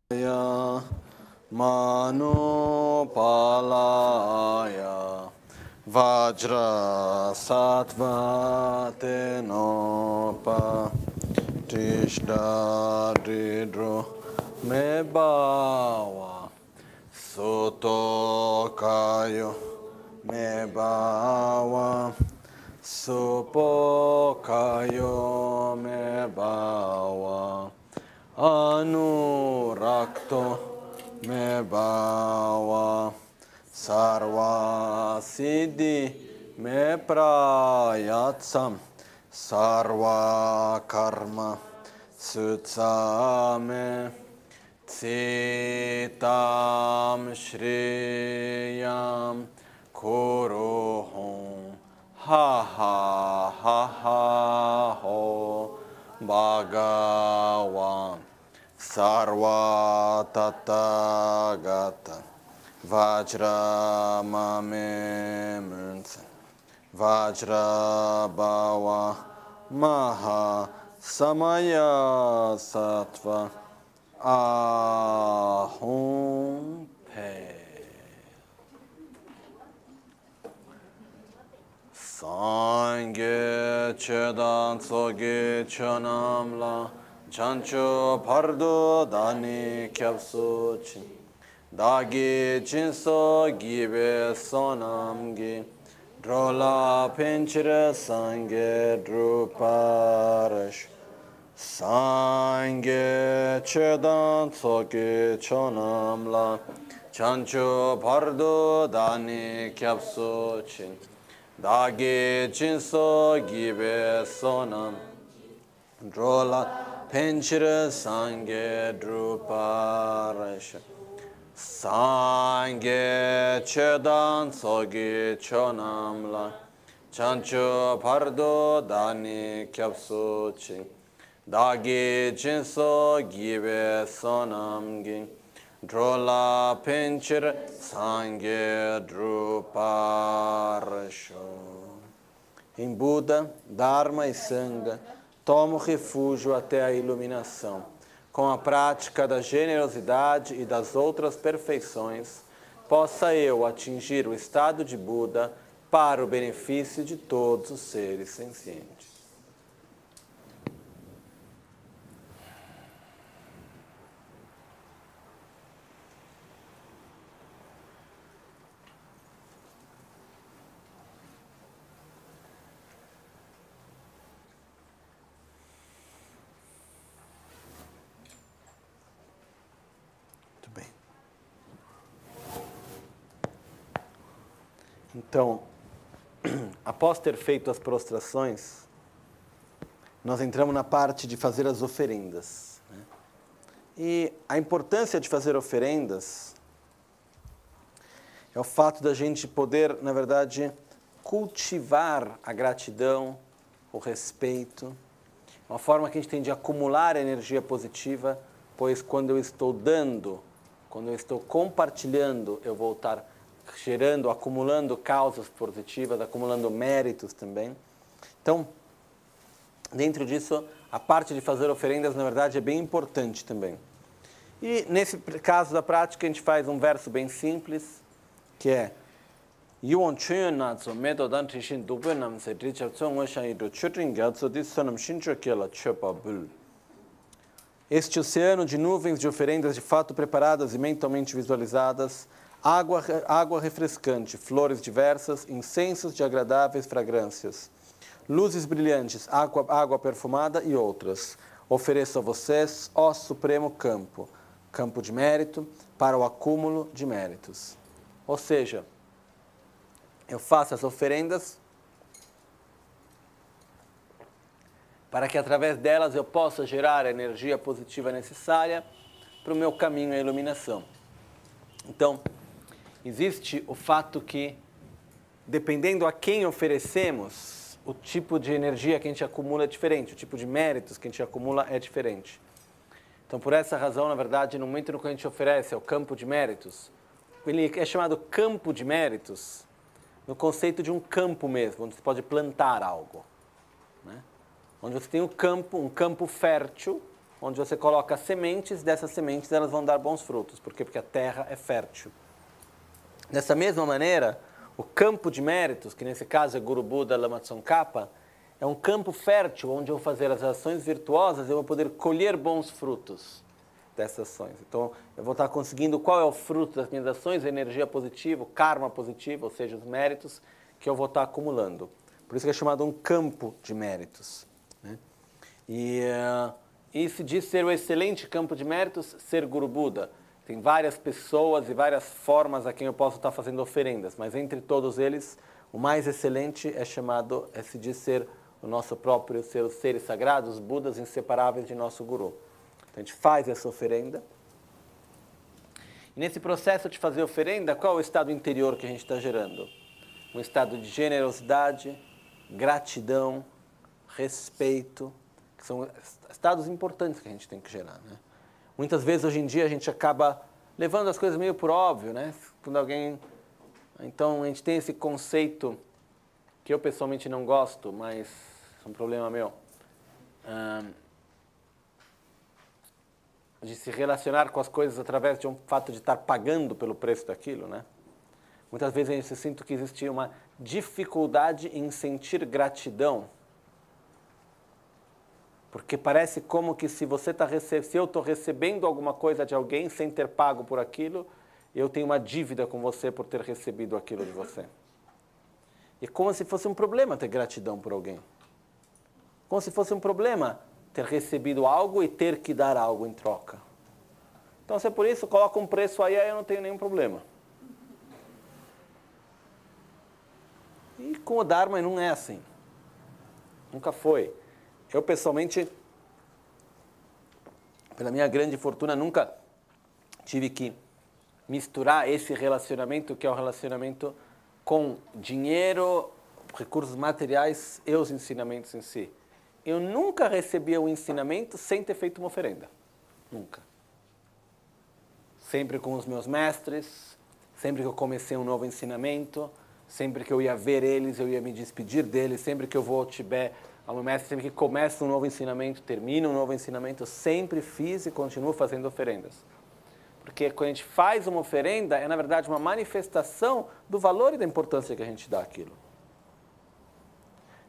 Ya Manupalaya Vajra Sattva Tenopa Tishda Didro Mebawa Sotokayo Mebawa Supokayo Mebawa Anurakto Mebawa Sarva Siddhi Me Prayatsam Sarva Karma Sutsame Tsitam Shriyam Kuruhum Ha ha ha ha ho Bhagavan Sarva Tathagata Vajra Mame Munsa Vajra Bhava Maha Samaya Sattva Ahum Pe Sangye Chedan Tsoge Chanamla Chancho Pardo Dani Kyapso Chin Dagi Chinso Gibe Sonamgi Drola Pinchira Sangye Druparash Sangye Chedan Tsoge Chanamla Chancho Pardo Dani Kyapso Chin Dagi Chinso Gibe Sonam Drola Penchira Sangye Druparasha Sangye Chedan Sogi Chonamla Chancho Pardo Dani Kyapso Ching Dagi Chinso Gibe Sonamgi Drola Penchira Sangye Druparasha. Em Buda, Dharma e Sangha, tomo refúgio até a iluminação. Com a prática da generosidade e das outras perfeições, possa eu atingir o estado de Buda para o benefício de todos os seres sencientes. Então, após ter feito as prostrações, nós entramos na parte de fazer as oferendas, né? E a importância de fazer oferendas é o fato da gente poder, na verdade, cultivar a gratidão, o respeito, uma forma que a gente tem de acumular energia positiva, pois quando eu estou dando, quando eu estou compartilhando, eu vou estar gerando, acumulando causas positivas, acumulando méritos também. Então, dentro disso, a parte de fazer oferendas, na verdade, é bem importante também. E nesse caso da prática, a gente faz um verso bem simples, que é este oceano de nuvens de oferendas de fato preparadas e mentalmente visualizadas, água refrescante, flores diversas, incensos de agradáveis fragrâncias, luzes brilhantes, água perfumada e outras. Ofereço a vocês, ó Supremo Campo, campo de mérito, para o acúmulo de méritos. Ou seja, eu faço as oferendas para que através delas eu possa gerar a energia positiva necessária para o meu caminho à iluminação. Então, existe o fato que, dependendo a quem oferecemos, o tipo de energia que a gente acumula é diferente, o tipo de méritos que a gente acumula é diferente. Então, por essa razão, na verdade, no momento no que a gente oferece ao campo de méritos, ele é chamado campo de méritos no conceito de um campo mesmo, onde você pode plantar algo, né? Onde você tem um campo fértil, onde você coloca sementes, dessas sementes elas vão dar bons frutos. Por quê? Porque a terra é fértil. Dessa mesma maneira, o campo de méritos, que nesse caso é Guru Buda Lama Tsongkhapa, é um campo fértil onde eu vou fazer as ações virtuosas, eu vou poder colher bons frutos dessas ações. Então, eu vou estar conseguindo qual é o fruto das minhas ações, a energia positiva, o karma positivo, ou seja, os méritos que eu vou estar acumulando. Por isso que é chamado um campo de méritos, né? E se diz ser o excelente campo de méritos, ser Guru Buda. Tem várias pessoas e várias formas a quem eu posso estar fazendo oferendas, mas entre todos eles, o mais excelente se diz ser o nosso próprio ser, os seres sagrados, os Budas inseparáveis de nosso Guru. Então a gente faz essa oferenda. E nesse processo de fazer oferenda, qual é o estado interior que a gente está gerando? Um estado de generosidade, gratidão, respeito, que são estados importantes que a gente tem que gerar, né? Muitas vezes, hoje em dia, a gente acaba levando as coisas meio por óbvio, né? Quando alguém... Então, a gente tem esse conceito que eu pessoalmente não gosto, mas é um problema meu, de se relacionar com as coisas através de um fato de estar pagando pelo preço daquilo, né? Muitas vezes a gente sente que existe uma dificuldade em sentir gratidão, porque parece como que se eu estou recebendo alguma coisa de alguém sem ter pago por aquilo, eu tenho uma dívida com você por ter recebido aquilo de você. E é como se fosse um problema ter gratidão por alguém. Como se fosse um problema ter recebido algo e ter que dar algo em troca. Então, se é por isso, coloca um preço aí eu não tenho nenhum problema. E com o Dharma não é assim. Nunca foi. Eu, pessoalmente, pela minha grande fortuna, nunca tive que misturar esse relacionamento, que é o relacionamento com dinheiro, recursos materiais e os ensinamentos em si. Eu nunca recebia um ensinamento sem ter feito uma oferenda. Nunca. Sempre com os meus mestres, sempre que eu comecei um novo ensinamento, sempre que eu ia ver eles, eu ia me despedir deles, sempre que eu vou ao Tibete, ao meu mestre, sempre que começa um novo ensinamento, termina um novo ensinamento, eu sempre fiz e continuo fazendo oferendas. Porque quando a gente faz uma oferenda, é na verdade uma manifestação do valor e da importância que a gente dá àquilo.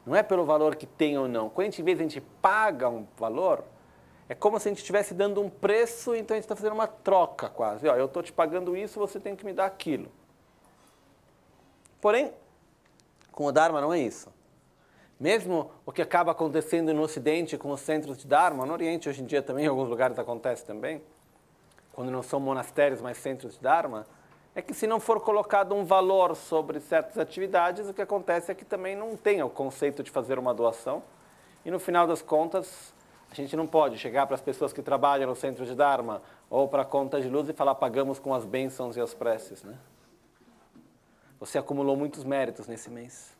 Não é pelo valor que tem ou não. Quando em vez a gente paga um valor, é como se a gente estivesse dando um preço, então a gente está fazendo uma troca quase. Eu estou te pagando isso, você tem que me dar aquilo. Porém, com o Dharma não é isso. Mesmo o que acaba acontecendo no Ocidente com os centros de Dharma, no Oriente hoje em dia também, em alguns lugares acontece também, quando não são monastérios, mas centros de Dharma, é que se não for colocado um valor sobre certas atividades, o que acontece é que também não tem o conceito de fazer uma doação. E no final das contas, a gente não pode chegar para as pessoas que trabalham no centro de Dharma ou para a conta de luz e falar pagamos com as bênçãos e as preces, né? Você acumulou muitos méritos nesse mês.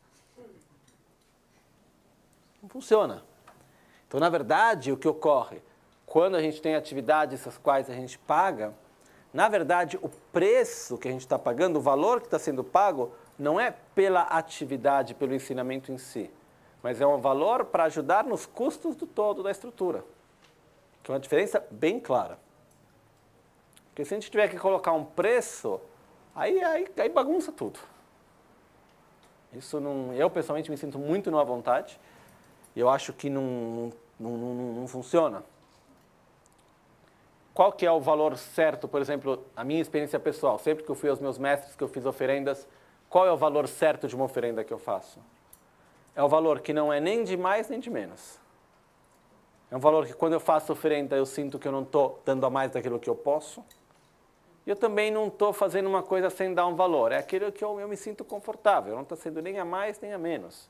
Não funciona. Então, na verdade, o que ocorre? Quando a gente tem atividades as quais a gente paga, na verdade, o preço que a gente está pagando, o valor que está sendo pago, não é pela atividade, pelo ensinamento em si, mas é um valor para ajudar nos custos do todo da estrutura. Que é uma diferença bem clara. Porque se a gente tiver que colocar um preço, aí bagunça tudo. Isso não, eu, pessoalmente, me sinto muito à vontade e eu acho que não funciona. Qual que é o valor certo, por exemplo, a minha experiência pessoal, sempre que eu fui aos meus mestres, que eu fiz oferendas, qual é o valor certo de uma oferenda que eu faço? É o valor que não é nem de mais nem de menos. É um valor que quando eu faço oferenda eu sinto que eu não estou dando a mais daquilo que eu posso. E eu também não estou fazendo uma coisa sem dar um valor. É aquilo que eu me sinto confortável, eu não estou sendo nem a mais nem a menos.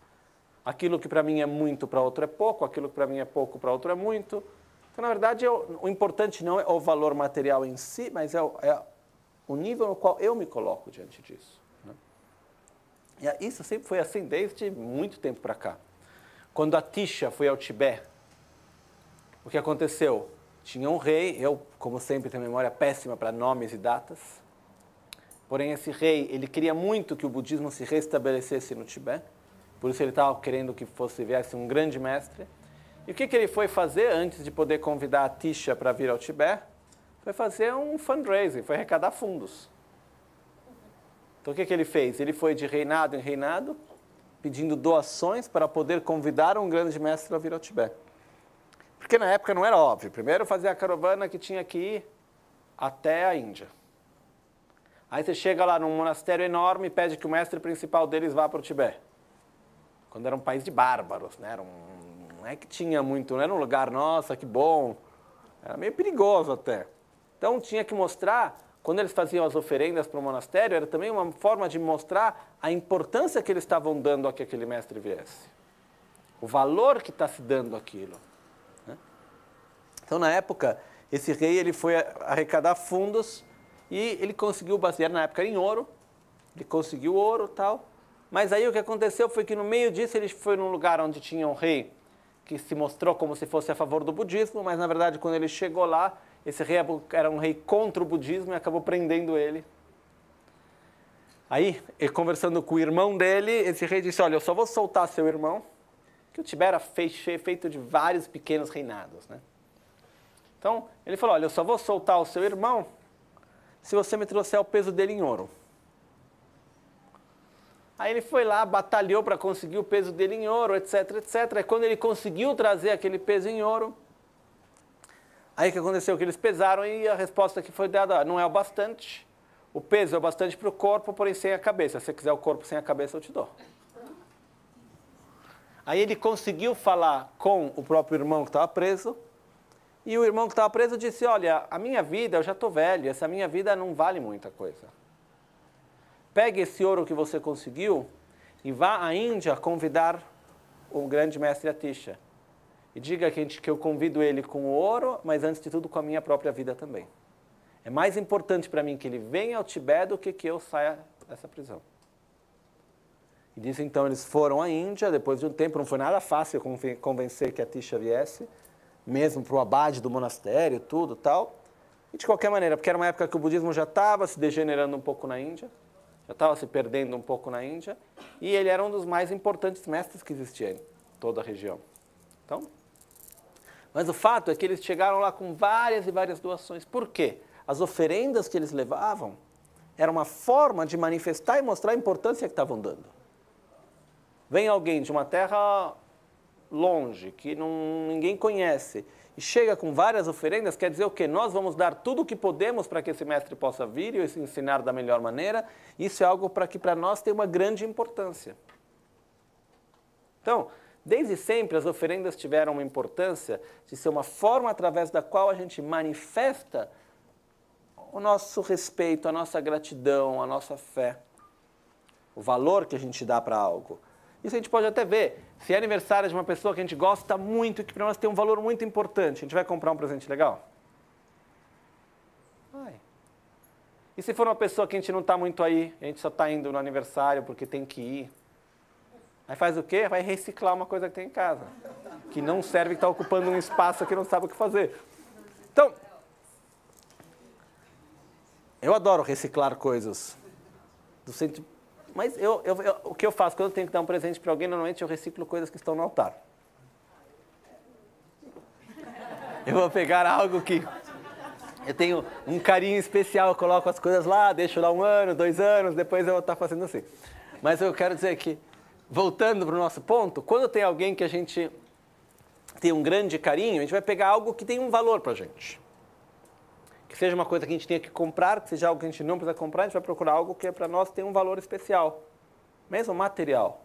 Aquilo que para mim é muito, para outro é pouco, aquilo que para mim é pouco, para outro é muito. Então, na verdade, o importante não é o valor material em si, mas é o nível no qual eu me coloco diante disso, né? E isso sempre foi assim, desde muito tempo para cá. Quando a Tisha foi ao Tibete, o que aconteceu? Tinha um rei, eu, como sempre, tenho memória péssima para nomes e datas, porém esse rei, ele queria muito que o budismo se restabelecesse no Tibete, por isso ele estava querendo que viesse um grande mestre. E o que ele foi fazer antes de poder convidar a Tisha para vir ao Tibete? Foi fazer um fundraising, foi arrecadar fundos. Então o que ele fez? Ele foi de reinado em reinado, pedindo doações para poder convidar um grande mestre a vir ao Tibete. Porque na época não era óbvio. Primeiro fazia a caravana que tinha que ir até a Índia. Aí você chega lá num monastério enorme e pede que o mestre principal deles vá para o Tibete. Quando era um país de bárbaros, né? Não é que tinha muito, não era um lugar, nossa, que bom. Era meio perigoso até. Então tinha que mostrar, quando eles faziam as oferendas para o monastério, era também uma forma de mostrar a importância que eles estavam dando a que aquele mestre viesse. O valor que está se dando aquilo. Né? Então na época, esse rei ele foi arrecadar fundos e ele conseguiu, basear na época em ouro, ele conseguiu ouro e tal, mas aí o que aconteceu foi que no meio disso ele foi num lugar onde tinha um rei que se mostrou como se fosse a favor do budismo, mas na verdade quando ele chegou lá, esse rei era um rei contra o budismo e acabou prendendo ele. Aí, conversando com o irmão dele, esse rei disse, olha, eu só vou soltar seu irmão, que o Tibete era feito de vários pequenos reinados, né? Então, ele falou, olha, eu só vou soltar o seu irmão se você me trouxer o peso dele em ouro. Aí ele foi lá, batalhou para conseguir o peso dele em ouro, etc, etc. E quando ele conseguiu trazer aquele peso em ouro, aí o que aconteceu? Que eles pesaram e a resposta que foi dada, não é o bastante, o peso é o bastante para o corpo, porém sem a cabeça. Se você quiser o corpo sem a cabeça, eu te dou. Aí ele conseguiu falar com o próprio irmão que estava preso, e o irmão que estava preso disse, olha, a minha vida, eu já estou velho, essa minha vida não vale muita coisa. Pegue esse ouro que você conseguiu e vá à Índia convidar o grande mestre Atisha. E diga que eu convido ele com o ouro, mas antes de tudo com a minha própria vida também. É mais importante para mim que ele venha ao Tibete do que eu saia dessa prisão. E disso então eles foram à Índia, depois de um tempo, não foi nada fácil convencer que Atisha viesse, mesmo para o abade do monastério, tudo tal. E de qualquer maneira, porque era uma época que o budismo já estava se degenerando um pouco na Índia, já estava se perdendo um pouco na Índia, e ele era um dos mais importantes mestres que existia em toda a região. Então, mas o fato é que eles chegaram lá com várias e várias doações. Por quê? As oferendas que eles levavam era uma forma de manifestar e mostrar a importância que estavam dando. Vem alguém de uma terra longe, que ninguém conhece, e chega com várias oferendas, quer dizer o quê? Nós vamos dar tudo o que podemos para que esse mestre possa vir e se ensinar da melhor maneira. Isso é algo que para nós tem uma grande importância. Então, desde sempre as oferendas tiveram uma importância de ser uma forma através da qual a gente manifesta o nosso respeito, a nossa gratidão, a nossa fé, o valor que a gente dá para algo. Isso a gente pode até ver, se é aniversário de uma pessoa que a gente gosta muito, que para nós tem um valor muito importante, a gente vai comprar um presente legal? Vai. E se for uma pessoa que a gente não está muito aí, a gente só está indo no aniversário porque tem que ir, aí faz o quê? Vai reciclar uma coisa que tem em casa, que não serve, que está ocupando um espaço que não sabe o que fazer. Então, eu adoro reciclar coisas. Mas o que eu faço quando eu tenho que dar um presente para alguém, normalmente eu reciclo coisas que estão no altar. Eu vou pegar algo que eu tenho um carinho especial, eu coloco as coisas lá, deixo lá 1 ano, 2 anos, depois eu vou estar fazendo assim. Mas eu quero dizer que, voltando para o nosso ponto, quando tem alguém que a gente tem um grande carinho, a gente vai pegar algo que tem um valor para a gente. Que seja uma coisa que a gente tenha que comprar, que seja algo que a gente não precisa comprar, a gente vai procurar algo que para nós tem um valor especial, mesmo material.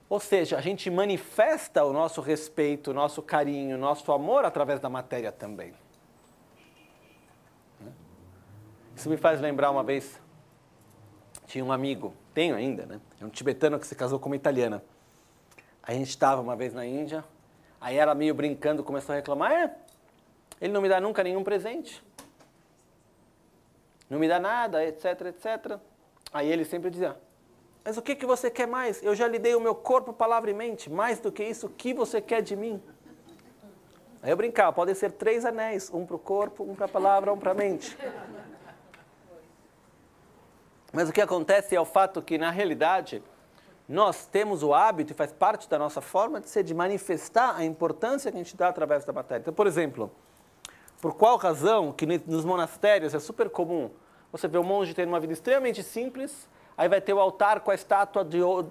Ou seja, a gente manifesta o nosso respeito, o nosso carinho, o nosso amor através da matéria também. Isso me faz lembrar uma vez, tinha um amigo, tenho ainda, né? É um tibetano que se casou com uma italiana. A gente estava uma vez na Índia, aí ela meio brincando começou a reclamar, ele não me dá nunca nenhum presente. Não me dá nada, etc, etc. Aí ele sempre dizia, mas o que você quer mais? Eu já lhe dei o meu corpo, palavra e mente. Mais do que isso, o que você quer de mim? Aí eu brincava, podem ser 3 anéis. Um para o corpo, um para a palavra, um para a mente. Mas o que acontece é o fato que, na realidade, nós temos o hábito, e faz parte da nossa forma de ser, de manifestar a importância que a gente dá através da matéria. Então, por exemplo, por qual razão que nos monastérios é super comum você ver um monge tendo uma vida extremamente simples, aí vai ter o altar com a estátua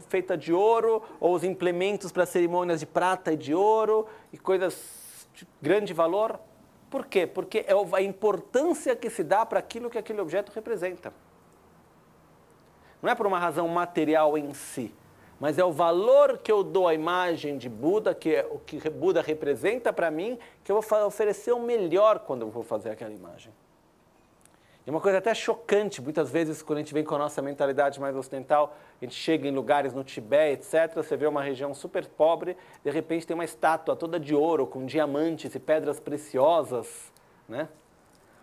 feita de ouro, ou os implementos para cerimônias de prata e de ouro, e coisas de grande valor. Por quê? Porque é a importância que se dá para aquilo que aquele objeto representa. Não é por uma razão material em si, mas é o valor que eu dou à imagem de Buda, que é o que Buda representa para mim, que eu vou oferecer o melhor quando eu vou fazer aquela imagem. É uma coisa até chocante, muitas vezes, quando a gente vem com a nossa mentalidade mais ocidental, a gente chega em lugares no Tibete, etc., você vê uma região super pobre, de repente tem uma estátua toda de ouro, com diamantes e pedras preciosas, né?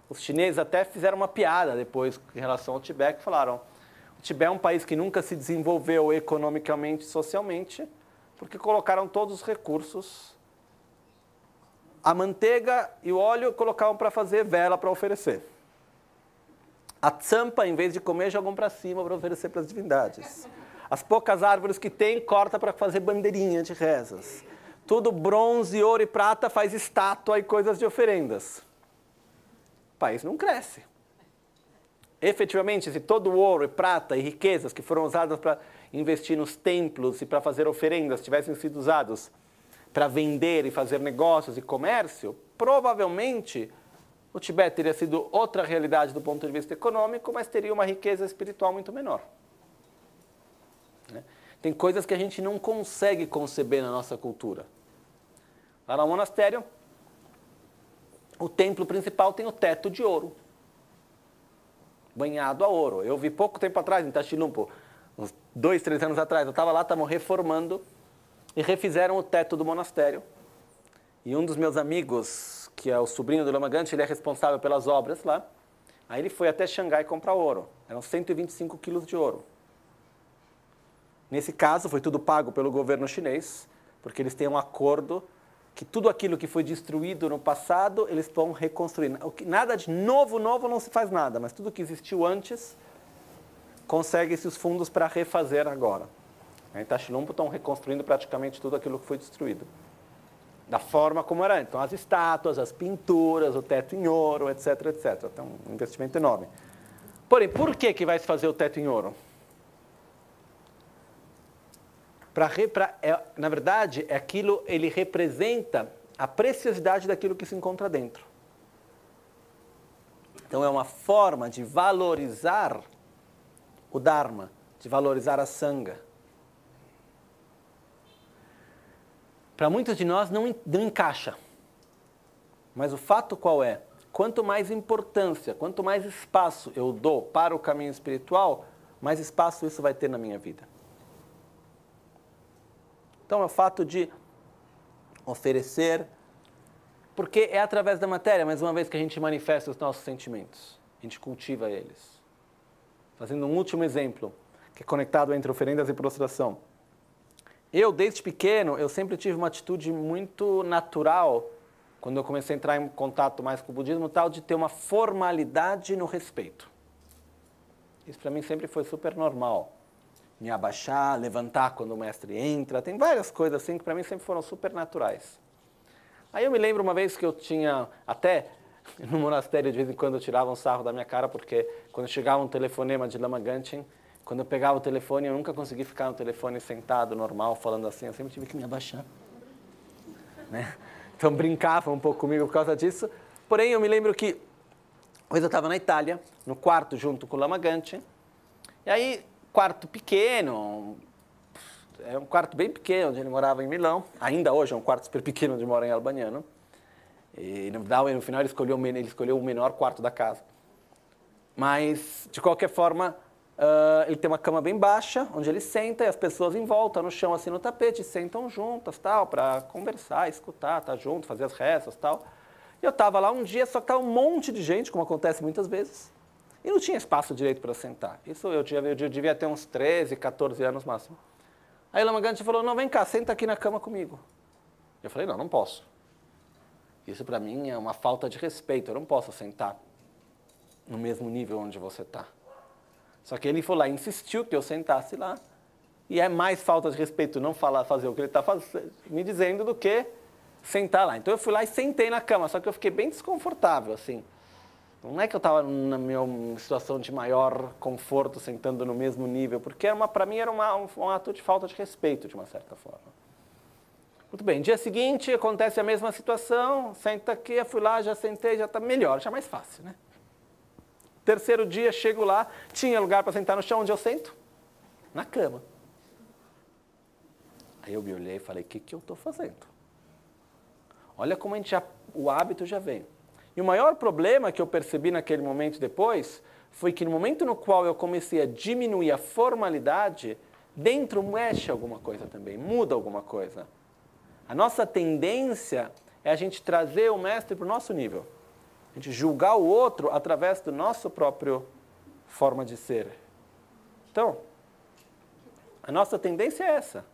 Os chineses até fizeram uma piada depois em relação ao Tibete, que falaram: o Tibete é um país que nunca se desenvolveu economicamente e socialmente, porque colocaram todos os recursos, a manteiga e o óleo colocavam para fazer vela para oferecer. A tsampa, em vez de comer, jogam para cima para oferecer para as divindades. As poucas árvores que tem, corta para fazer bandeirinha de rezas. Tudo bronze, ouro e prata faz estátua e coisas de oferendas. O país não cresce. Efetivamente, se todo o ouro e prata e riquezas que foram usadas para investir nos templos e para fazer oferendas tivessem sido usados para vender e fazer negócios e comércio, provavelmente o Tibete teria sido outra realidade do ponto de vista econômico, mas teria uma riqueza espiritual muito menor. Tem coisas que a gente não consegue conceber na nossa cultura. Lá no monastério, o templo principal tem o teto de ouro, banhado a ouro. Eu vi pouco tempo atrás, em Tashilhunpo, uns 2, 3 anos atrás, eu estava lá, estavam reformando e refizeram o teto do monastério. E um dos meus amigos, que é o sobrinho do Lama Gante, ele é responsável pelas obras lá. Aí ele foi até Xangai comprar ouro. Eram 125 quilos de ouro. Nesse caso, foi tudo pago pelo governo chinês, porque eles têm um acordo que tudo aquilo que foi destruído no passado, eles vão reconstruir. Nada de novo não se faz nada, mas tudo que existiu antes, consegue-se os fundos para refazer agora. Em Tashilhunpo estão reconstruindo praticamente tudo aquilo que foi destruído, da forma como era. Então, as estátuas, as pinturas, o teto em ouro, etc, etc. Então, um investimento enorme. Porém, por que vai se fazer o teto em ouro? Na verdade, ele representa a preciosidade daquilo que se encontra dentro. Então, é uma forma de valorizar o Dharma, de valorizar a Sangha. Para muitos de nós não encaixa. Mas o fato qual é? Quanto mais importância, quanto mais espaço eu dou para o caminho espiritual, mais espaço isso vai ter na minha vida. Então é o fato de oferecer, porque é através da matéria, mais uma vez, que a gente manifesta os nossos sentimentos. A gente cultiva eles. Fazendo um último exemplo, que é conectado entre oferendas e prostração. Eu, desde pequeno, eu sempre tive uma atitude muito natural, quando eu comecei a entrar em contato mais com o budismo, tal, de ter uma formalidade no respeito. Isso para mim sempre foi super normal. Me abaixar, levantar quando o mestre entra, tem várias coisas assim que para mim sempre foram super naturais. Aí eu me lembro uma vez que eu tinha, até no monastério de vez em quando eu tirava um sarro da minha cara, porque quando chegava um telefonema de Lama Gangchen, quando eu pegava o telefone, eu nunca consegui ficar no telefone sentado, normal, falando assim, eu sempre tive que me abaixar. Né? Então brincavam um pouco comigo por causa disso. Porém, eu me lembro que, uma vez eu estava na Itália, no quarto junto com o Lama Gangchen, e aí, quarto pequeno, é um quarto bem pequeno, onde ele morava em Milão, ainda hoje é um quarto super pequeno onde mora em Albaniano, e no final ele escolheu o menor quarto da casa. Mas, de qualquer forma, ele tem uma cama bem baixa, onde ele senta e as pessoas em volta, no chão, assim, no tapete, sentam juntas, tal, para conversar, escutar, estar junto, fazer as rezas, tal. E eu estava lá um dia, só que estava um monte de gente, como acontece muitas vezes, e não tinha espaço direito para sentar. Isso eu devia ter uns 13, 14 anos máximo. Aí o Lama Gangchen falou, não, vem cá, senta aqui na cama comigo. Eu falei, não posso. Isso para mim é uma falta de respeito, eu não posso sentar no mesmo nível onde você está. Só que ele foi lá e insistiu que eu sentasse lá. E é mais falta de respeito não fazer o que ele está me dizendo do que sentar lá. Então eu fui lá e sentei na cama, só que eu fiquei bem desconfortável, assim. Não é que eu estava na minha situação de maior conforto sentando no mesmo nível, porque para mim era um ato de falta de respeito, de uma certa forma. Muito bem, dia seguinte acontece a mesma situação, senta aqui, eu fui lá, já sentei, já está melhor, já mais fácil, né? Terceiro dia, chego lá, tinha lugar para sentar no chão, onde eu sento? Na cama. Aí eu me olhei e falei, o que eu estou fazendo? Olha como o hábito já vem. E o maior problema que eu percebi naquele momento depois, foi que no momento no qual eu comecei a diminuir a formalidade, dentro mexe alguma coisa também, muda alguma coisa. A nossa tendência é a gente trazer o mestre para o nosso nível. A gente julgar o outro através do nosso próprio forma de ser. Então, a nossa tendência é essa.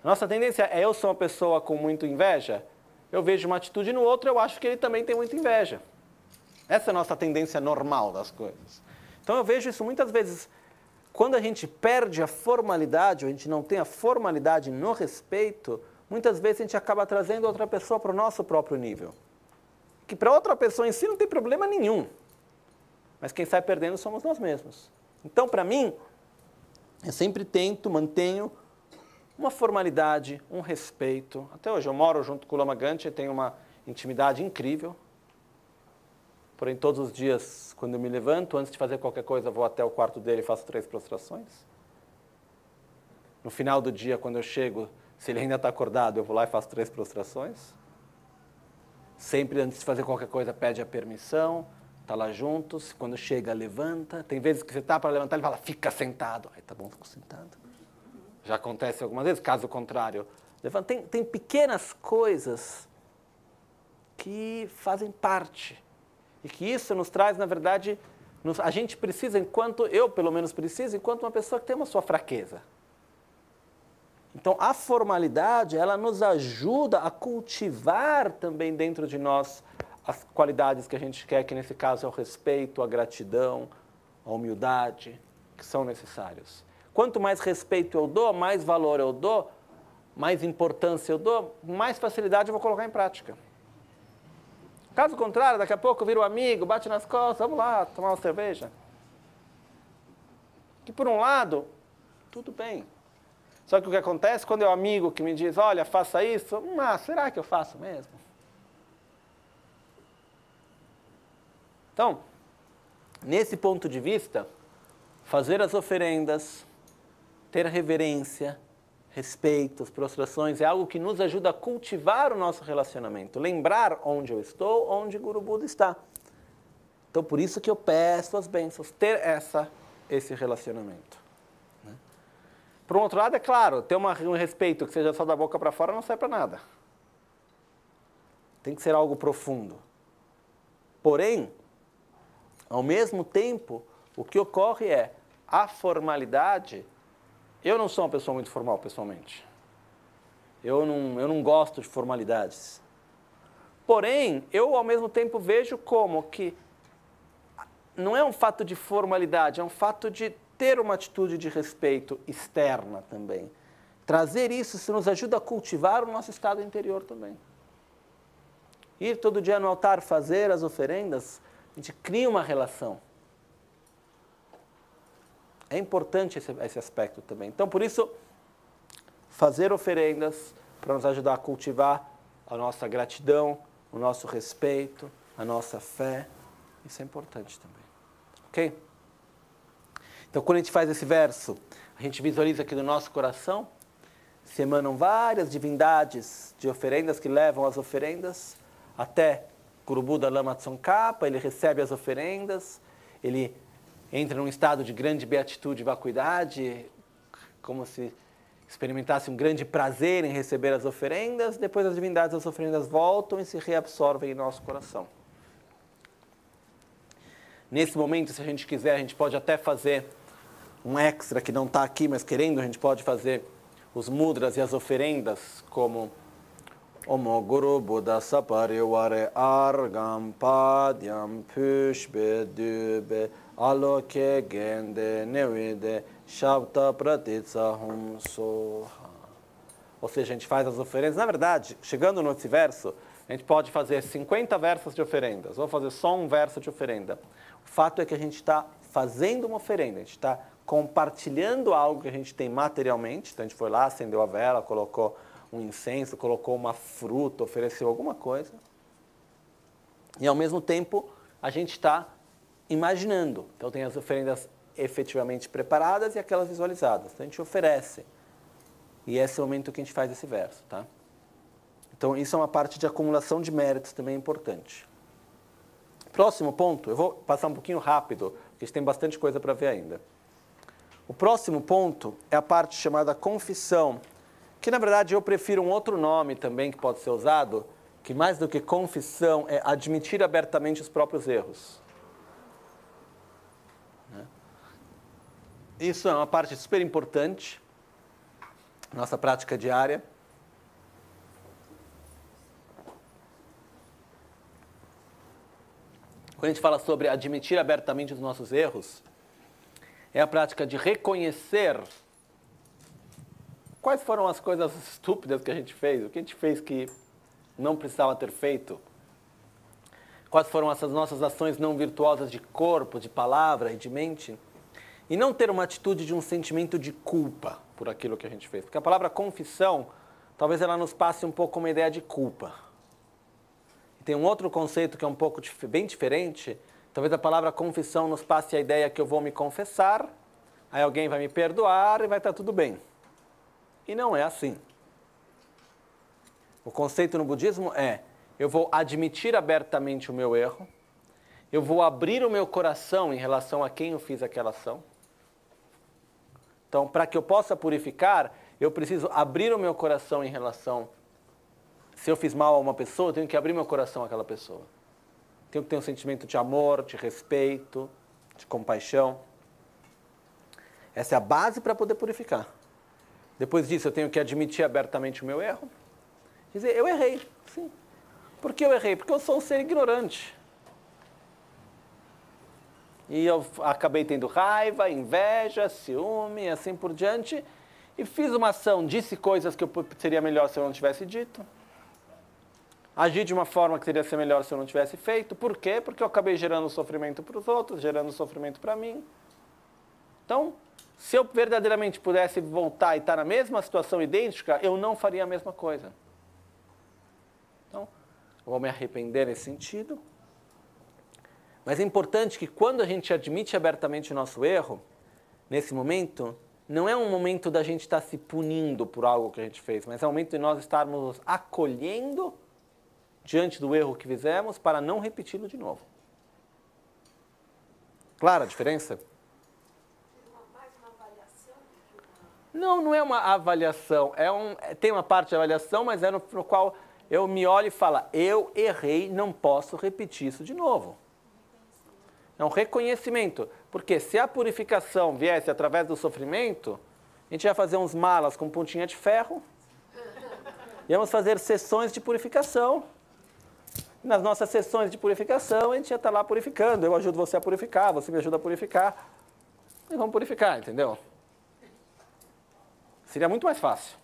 A nossa tendência é eu sou uma pessoa com muita inveja, eu vejo uma atitude no outro, eu acho que ele também tem muita inveja. Essa é a nossa tendência normal das coisas. Então eu vejo isso muitas vezes, quando a gente perde a formalidade, ou a gente não tem a formalidade no respeito, muitas vezes a gente acaba trazendo outra pessoa para o nosso próprio nível. Que para outra pessoa em si não tem problema nenhum. Mas quem sai perdendo somos nós mesmos. Então, para mim, eu sempre mantenho uma formalidade, um respeito. Até hoje eu moro junto com o Lama Ganche, tenho uma intimidade incrível. Porém, todos os dias, quando eu me levanto, antes de fazer qualquer coisa, vou até o quarto dele e faço 3 prostrações. No final do dia, quando eu chego, se ele ainda está acordado, eu vou lá e faço 3 prostrações. Sempre, antes de fazer qualquer coisa, pede a permissão, está lá juntos. Quando chega, levanta. Tem vezes que você está para levantar, ele fala, fica sentado. Aí, tá bom, fico sentado. Já acontece algumas vezes, caso contrário. Tem pequenas coisas que fazem parte. E que isso nos traz, na verdade, a gente precisa, eu pelo menos preciso, enquanto uma pessoa que tem uma sua fraqueza. Então, a formalidade, ela nos ajuda a cultivar também dentro de nós as qualidades que a gente quer, que nesse caso é o respeito, a gratidão, a humildade, que são necessários. Quanto mais respeito eu dou, mais valor eu dou, mais importância eu dou, mais facilidade eu vou colocar em prática. Caso contrário, daqui a pouco vira um amigo, bate nas costas, vamos lá tomar uma cerveja. Que por um lado, tudo bem. Só que o que acontece quando é o amigo que me diz, olha, faça isso, será que eu faço mesmo? Então, nesse ponto de vista, fazer as oferendas, ter reverência, respeito, as prostrações, é algo que nos ajuda a cultivar o nosso relacionamento. Lembrar onde eu estou, onde Guru Buda está. Então, por isso que eu peço as bênçãos, ter esse relacionamento. Né? Por um outro lado, é claro, ter um respeito que seja só da boca para fora não serve para nada. Tem que ser algo profundo. Porém, ao mesmo tempo, o que ocorre é a formalidade. Eu não sou uma pessoa muito formal, pessoalmente. Eu não gosto de formalidades. Porém, eu, ao mesmo tempo, vejo como que não é um fato de formalidade, é um fato de ter uma atitude de respeito externa também. Trazer isso nos ajuda a cultivar o nosso estado interior também. Ir todo dia no altar, fazer as oferendas, a gente cria uma relação. É importante esse aspecto também. Então, por isso, fazer oferendas para nos ajudar a cultivar a nossa gratidão, o nosso respeito, a nossa fé, isso é importante também. Ok? Então, quando a gente faz esse verso, a gente visualiza que no nosso coração se emanam várias divindades de oferendas que levam as oferendas até Guru Buda Lama Tsongkhapa, ele recebe as oferendas, ele entra num estado de grande beatitude e vacuidade, como se experimentasse um grande prazer em receber as oferendas, depois as divindades das oferendas voltam e se reabsorvem em nosso coração. Nesse momento, se a gente quiser, a gente pode até fazer um extra que não está aqui, mas querendo, a gente pode fazer os mudras e as oferendas como Omo Guru Buddha Sapariware Argam Padyam Pushbe Dube Aloke Gende Nevide Shabta Pratitsa Hum Soha. Ou seja, a gente faz as oferendas. Na verdade, chegando nesse verso, a gente pode fazer 50 versos de oferendas, ou fazer só um verso de oferenda. O fato é que a gente está fazendo uma oferenda, a gente está compartilhando algo que a gente tem materialmente. Então a gente foi lá, acendeu a vela, colocou um incenso, colocou uma fruta, ofereceu alguma coisa. E ao mesmo tempo a gente está imaginando. Então tem as oferendas efetivamente preparadas e aquelas visualizadas. Então a gente oferece. E esse é o momento que a gente faz esse verso, tá? Então isso é uma parte de acumulação de méritos também importante. Próximo ponto, eu vou passar um pouquinho rápido, porque a gente tem bastante coisa para ver ainda. O próximo ponto é a parte chamada confissão, que na verdade eu prefiro um outro nome também que pode ser usado, que mais do que confissão é admitir abertamente os próprios erros. Isso é uma parte super importante, nossa prática diária. Quando a gente fala sobre admitir abertamente os nossos erros, é a prática de reconhecer quais foram as coisas estúpidas que a gente fez, o que a gente fez que não precisava ter feito, quais foram essas nossas ações não virtuosas de corpo, de palavra e de mente, e não ter uma atitude de um sentimento de culpa por aquilo que a gente fez. Porque a palavra confissão, talvez ela nos passe um pouco uma ideia de culpa. Tem um outro conceito que é um pouco bem diferente. Talvez a palavra confissão nos passe a ideia que eu vou me confessar, aí alguém vai me perdoar e vai estar tudo bem. E não é assim. O conceito no budismo é, eu vou admitir abertamente o meu erro, eu vou abrir o meu coração em relação a quem eu fiz aquela ação. Então, para que eu possa purificar, eu preciso abrir o meu coração em relação. Se eu fiz mal a uma pessoa, eu tenho que abrir meu coração àquela pessoa. Tenho que ter um sentimento de amor, de respeito, de compaixão. Essa é a base para poder purificar. Depois disso, eu tenho que admitir abertamente o meu erro. Dizer, eu errei, sim. Por que eu errei? Porque eu sou um ser ignorante. E eu acabei tendo raiva, inveja, ciúme, e assim por diante. E fiz uma ação, disse coisas que seria melhor se eu não tivesse dito. Agi de uma forma que teria ser melhor se eu não tivesse feito. Por quê? Porque eu acabei gerando sofrimento para os outros, gerando sofrimento para mim. Então, se eu verdadeiramente pudesse voltar e estar na mesma situação idêntica, eu não faria a mesma coisa. Então, eu vou me arrepender nesse sentido. Mas é importante que quando a gente admite abertamente o nosso erro, nesse momento, não é um momento da gente estar se punindo por algo que a gente fez, mas é um momento de nós estarmos acolhendo diante do erro que fizemos para não repeti-lo de novo. Clara a diferença? Não, não é uma avaliação. Tem uma parte de avaliação, mas é no qual eu me olho e falo, eu errei, não posso repetir isso de novo. É um reconhecimento. Porque se a purificação viesse através do sofrimento, a gente ia fazer uns malas com pontinha de ferro, íamos fazer sessões de purificação. Nas nossas sessões de purificação, a gente ia estar lá purificando. Eu ajudo você a purificar, você me ajuda a purificar. E vamos purificar, entendeu? Seria muito mais fácil.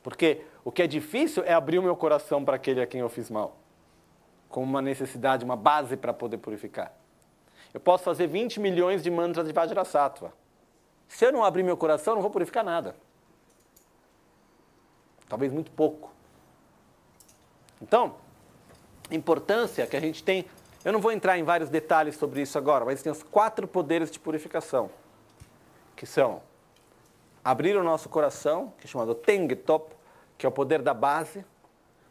Porque o que é difícil é abrir o meu coração para aquele a quem eu fiz mal. Como uma necessidade, uma base para poder purificar. Eu posso fazer 20 milhões de mantras de Vajrasattva. Se eu não abrir meu coração, eu não vou purificar nada. Talvez muito pouco. Então, a importância que a gente tem... Eu não vou entrar em vários detalhes sobre isso agora, mas tem os 4 poderes de purificação. Que são abrir o nosso coração, que é chamado Tengtop, que é o poder da base,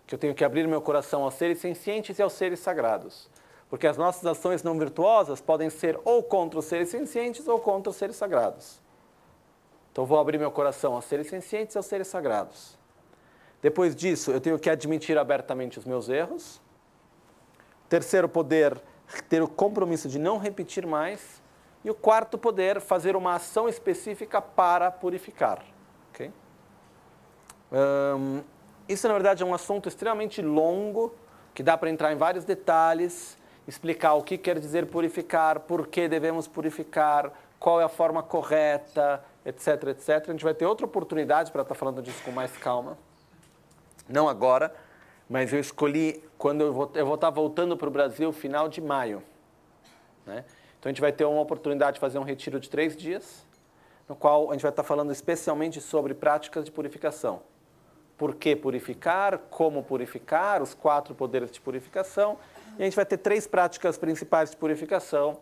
que eu tenho que abrir meu coração aos seres sencientes e aos seres sagrados. Porque as nossas ações não virtuosas podem ser ou contra os seres sencientes ou contra os seres sagrados. Então eu vou abrir meu coração aos seres sencientes e aos seres sagrados. Depois disso, eu tenho que admitir abertamente os meus erros. Terceiro poder, ter o compromisso de não repetir mais. E o quarto poder, fazer uma ação específica para purificar. Okay? Isso, na verdade, é um assunto extremamente longo, que dá para entrar em vários detalhes, explicar o que quer dizer purificar, por que devemos purificar, qual é a forma correta, etc, etc. A gente vai ter outra oportunidade para estar falando disso com mais calma. Não agora, mas eu escolhi quando eu vou estar voltando para o Brasil final de maio. Né? Então a gente vai ter uma oportunidade de fazer um retiro de 3 dias, no qual a gente vai estar falando especialmente sobre práticas de purificação. Por que purificar, como purificar, os 4 poderes de purificação. E a gente vai ter 3 práticas principais de purificação,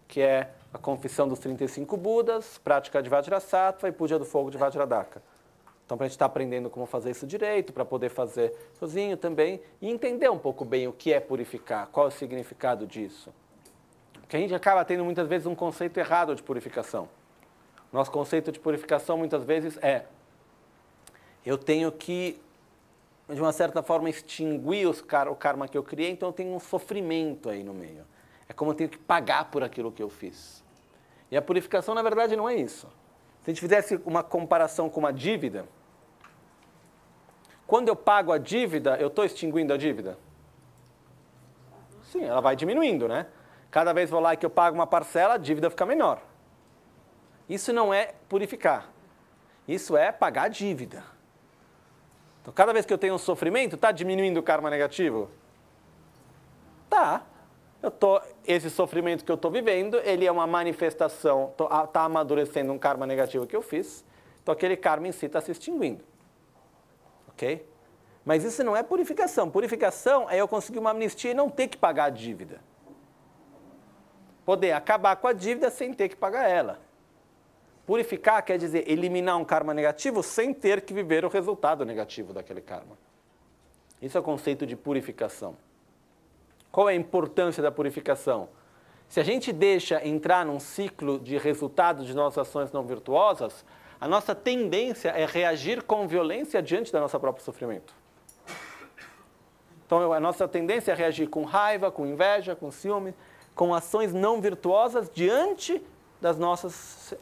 que é a confissão dos 35 Budas, prática de Vajrasattva e puja do fogo de Vajradhaka. Então, para a gente estar aprendendo como fazer isso direito, para poder fazer sozinho também, e entender um pouco bem o que é purificar, qual é o significado disso. Porque a gente acaba tendo muitas vezes um conceito errado de purificação. Nosso conceito de purificação muitas vezes é: eu tenho que, de uma certa forma, extinguir o karma que eu criei, então eu tenho um sofrimento aí no meio. É como eu tenho que pagar por aquilo que eu fiz. E a purificação, na verdade, não é isso. Se a gente fizesse uma comparação com uma dívida, quando eu pago a dívida, eu estou extinguindo a dívida? Sim, ela vai diminuindo, né? Cada vez vou lá que eu pago uma parcela, a dívida fica menor. Isso não é purificar. Isso é pagar a dívida. Então, cada vez que eu tenho um sofrimento, está diminuindo o karma negativo? Tá. Esse sofrimento que eu estou vivendo, ele é uma manifestação, está amadurecendo um karma negativo que eu fiz, então aquele karma em si está se extinguindo. Ok? Mas isso não é purificação. Purificação é eu conseguir uma amnistia e não ter que pagar a dívida. Poder acabar com a dívida sem ter que pagar ela. Purificar quer dizer eliminar um karma negativo sem ter que viver o resultado negativo daquele karma. Isso é o conceito de purificação. Qual é a importância da purificação? Se a gente deixa entrar num ciclo de resultados de nossas ações não virtuosas, a nossa tendência é reagir com violência diante do nosso próprio sofrimento. Então, a nossa tendência é reagir com raiva, com inveja, com ciúme, com ações não virtuosas diante das nossas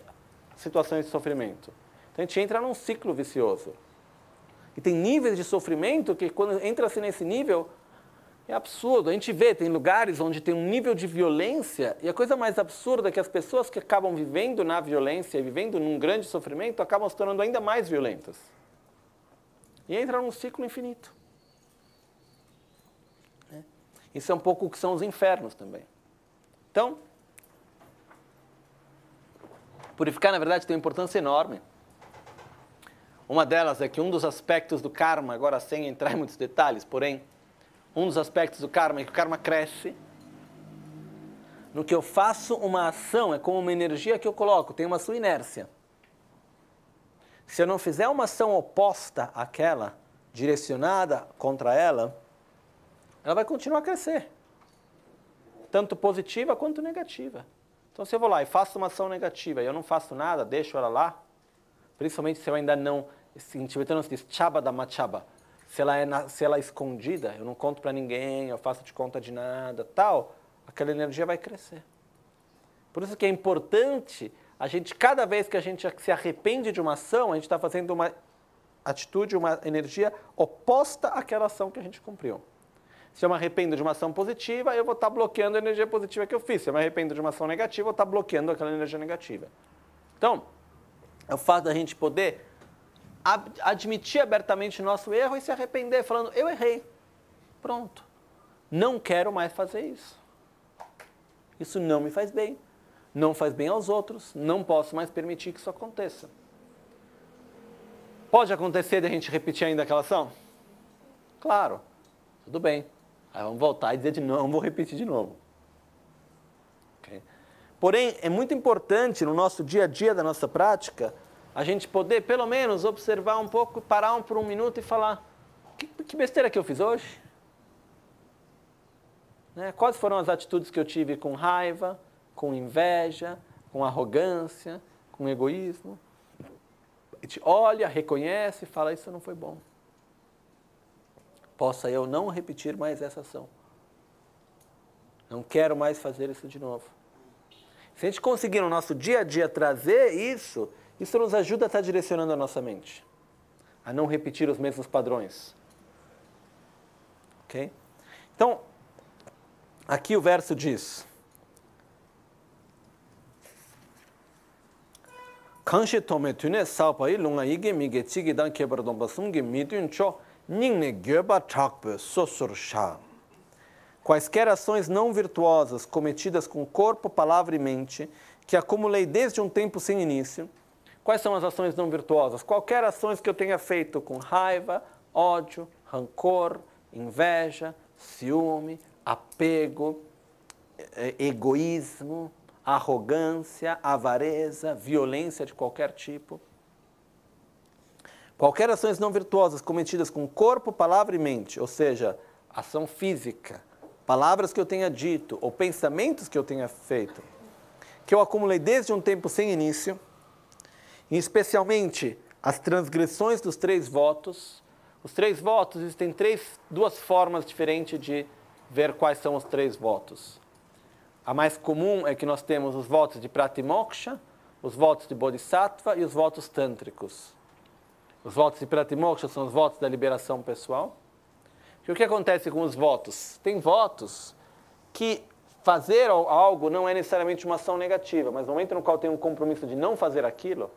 situações de sofrimento. Então, a gente entra num ciclo vicioso. E tem níveis de sofrimento que, quando entra-se nesse nível, é absurdo. A gente vê, tem lugares onde tem um nível de violência, e a coisa mais absurda é que as pessoas que acabam vivendo na violência, vivendo num grande sofrimento, acabam se tornando ainda mais violentas. E entra num ciclo infinito. Isso é um pouco o que são os infernos também. Então, purificar, na verdade, tem uma importância enorme. Uma delas é que um dos aspectos do karma, agora sem entrar em muitos detalhes, porém, um dos aspectos do karma é que o karma cresce. No que eu faço uma ação, é como uma energia que eu coloco, tem uma sua inércia. Se eu não fizer uma ação oposta àquela, direcionada contra ela, ela vai continuar a crescer. Tanto positiva quanto negativa. Então, se eu vou lá e faço uma ação negativa e eu não faço nada, deixo ela lá, principalmente se eu ainda não, em tibetano se diz chaba da machaba, se ela é escondida, eu não conto para ninguém, eu faço de conta de nada, tal, aquela energia vai crescer. Por isso que é importante a gente, cada vez que a gente se arrepende de uma ação, a gente está fazendo uma atitude, uma energia oposta àquela ação que a gente cumpriu. Se eu me arrependo de uma ação positiva, eu vou estar bloqueando a energia positiva que eu fiz. Se eu me arrependo de uma ação negativa, eu vou estar bloqueando aquela energia negativa. Então, é o fato da gente poder admitir abertamente o nosso erro e se arrepender, falando, eu errei. Pronto. Não quero mais fazer isso. Isso não me faz bem. Não faz bem aos outros. Não posso mais permitir que isso aconteça. Pode acontecer de a gente repetir ainda aquela ação? Claro. Tudo bem. Aí vamos voltar e dizer de novo, vou repetir de novo. Okay? Porém, é muito importante no nosso dia a dia da nossa prática, a gente poder, pelo menos, observar um pouco, parar por um minuto e falar, que besteira que eu fiz hoje? Né? Quais foram as atitudes que eu tive com raiva, com inveja, com arrogância, com egoísmo? A gente olha, reconhece e fala, isso não foi bom. Possa eu não repetir mais essa ação. Não quero mais fazer isso de novo. Se a gente conseguir no nosso dia a dia trazer isso, isso nos ajuda a estar direcionando a nossa mente. A não repetir os mesmos padrões. Okay? Então, aqui o verso diz: Kanshi tome tune sapai lunga ige mige chigi dan kebardon basumge midun cho ningne gyoba chakbe sosur sha. Quaisquer ações não virtuosas cometidas com corpo, palavra e mente, que acumulei desde um tempo sem início. Quais são as ações não virtuosas? Qualquer ações que eu tenha feito com raiva, ódio, rancor, inveja, ciúme, apego, egoísmo, arrogância, avareza, violência de qualquer tipo. Qualquer ações não virtuosas cometidas com corpo, palavra e mente, ou seja, ação física, palavras que eu tenha dito ou pensamentos que eu tenha feito, que eu acumulei desde um tempo sem início, e especialmente as transgressões dos 3 votos. Os 3 votos, existem duas formas diferentes de ver quais são os 3 votos. A mais comum é que nós temos os votos de Pratimoksha, os votos de Bodhisattva e os votos tântricos. Os votos de Pratimoksha são os votos da liberação pessoal. E o que acontece com os votos? Tem votos que fazer algo não é necessariamente uma ação negativa, mas no momento no qual eu tenho um compromisso de não fazer aquilo,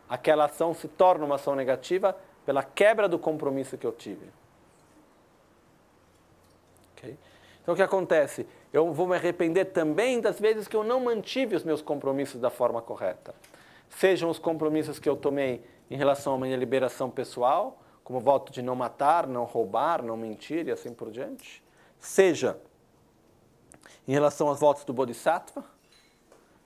aquela ação se torna uma ação negativa pela quebra do compromisso que eu tive. Okay? Então o que acontece? Eu vou me arrepender também das vezes que eu não mantive os meus compromissos da forma correta. Sejam os compromissos que eu tomei em relação à minha liberação pessoal, como o voto de não matar, não roubar, não mentir e assim por diante. Seja em relação aos votos do Bodhisattva,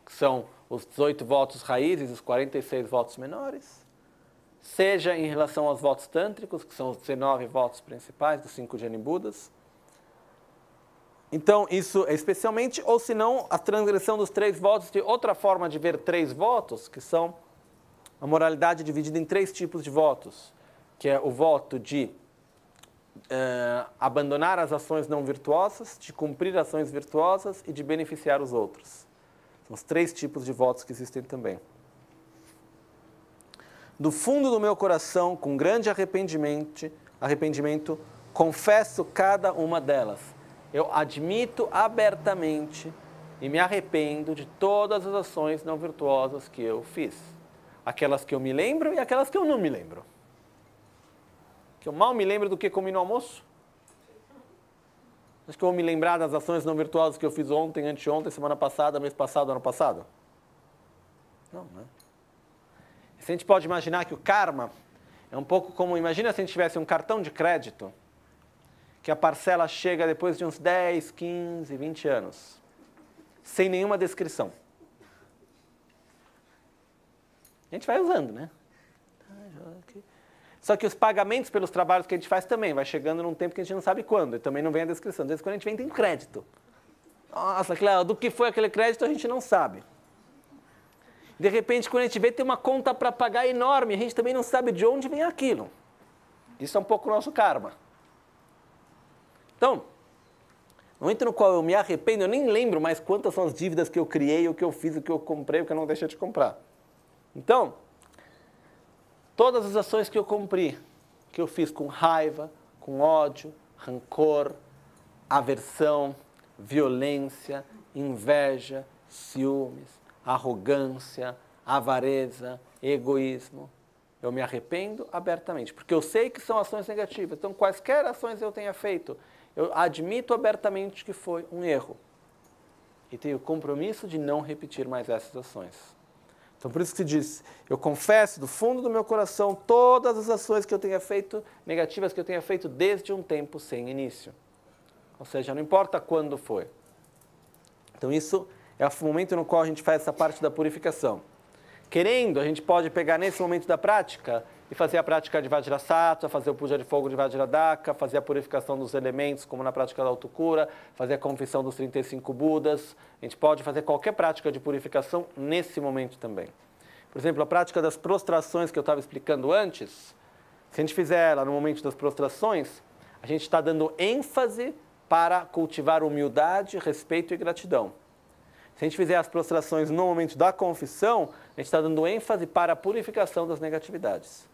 que são os 18 votos raízes e os 46 votos menores. Seja em relação aos votos tântricos, que são os 19 votos principais dos 5 Jani Budas. Então, isso é especialmente, ou se não, a transgressão dos 3 votos, de outra forma de ver 3 votos, que são a moralidade dividida em 3 tipos de votos, que é o voto de abandonar as ações não virtuosas, de cumprir ações virtuosas e de beneficiar os outros. São os 3 tipos de votos que existem também. Do fundo do meu coração, com grande arrependimento, confesso cada uma delas. Eu admito abertamente e me arrependo de todas as ações não virtuosas que eu fiz. Aquelas que eu me lembro e aquelas que eu não me lembro. Que eu mal me lembro do que comi no almoço. Acho que eu vou me lembrar das ações não virtuosas que eu fiz ontem, anteontem, semana passada, mês passado, ano passado? Não, né? Se a gente pode imaginar que o karma é um pouco como, imagina se a gente tivesse um cartão de crédito, que a parcela chega depois de uns 10, 15, 20 anos, sem nenhuma descrição. A gente vai usando, né? Só que os pagamentos pelos trabalhos que a gente faz também vai chegando num tempo que a gente não sabe quando, e também não vem a descrição. Às vezes quando a gente vem tem crédito. Nossa, claro, do que foi aquele crédito a gente não sabe. De repente, quando a gente vê, tem uma conta para pagar enorme, a gente também não sabe de onde vem aquilo. Isso é um pouco o nosso karma. Então, no momento no qual eu me arrependo, eu nem lembro mais quantas são as dívidas que eu criei, o que eu fiz, o que eu comprei, o que eu não deixei de comprar. Então, todas as ações que eu cumpri, que eu fiz com raiva, com ódio, rancor, aversão, violência, inveja, ciúmes, arrogância, avareza, egoísmo, eu me arrependo abertamente, porque eu sei que são ações negativas. Então, quaisquer ações eu tenha feito, eu admito abertamente que foi um erro. E tenho o compromisso de não repetir mais essas ações. Então, por isso que se diz, eu confesso do fundo do meu coração todas as ações que eu tenha feito, negativas que eu tenha feito desde um tempo sem início. Ou seja, não importa quando foi. Então, isso é o momento no qual a gente faz essa parte da purificação. Querendo, a gente pode pegar nesse momento da prática e fazer a prática de Vajrasattva, fazer o puja de fogo de Vajradhaka, fazer a purificação dos elementos, como na prática da autocura, fazer a confissão dos 35 Budas. A gente pode fazer qualquer prática de purificação nesse momento também. Por exemplo, a prática das prostrações que eu estava explicando antes, se a gente fizer ela no momento das prostrações, a gente está dando ênfase para cultivar humildade, respeito e gratidão. Se a gente fizer as prostrações no momento da confissão, a gente está dando ênfase para a purificação das negatividades.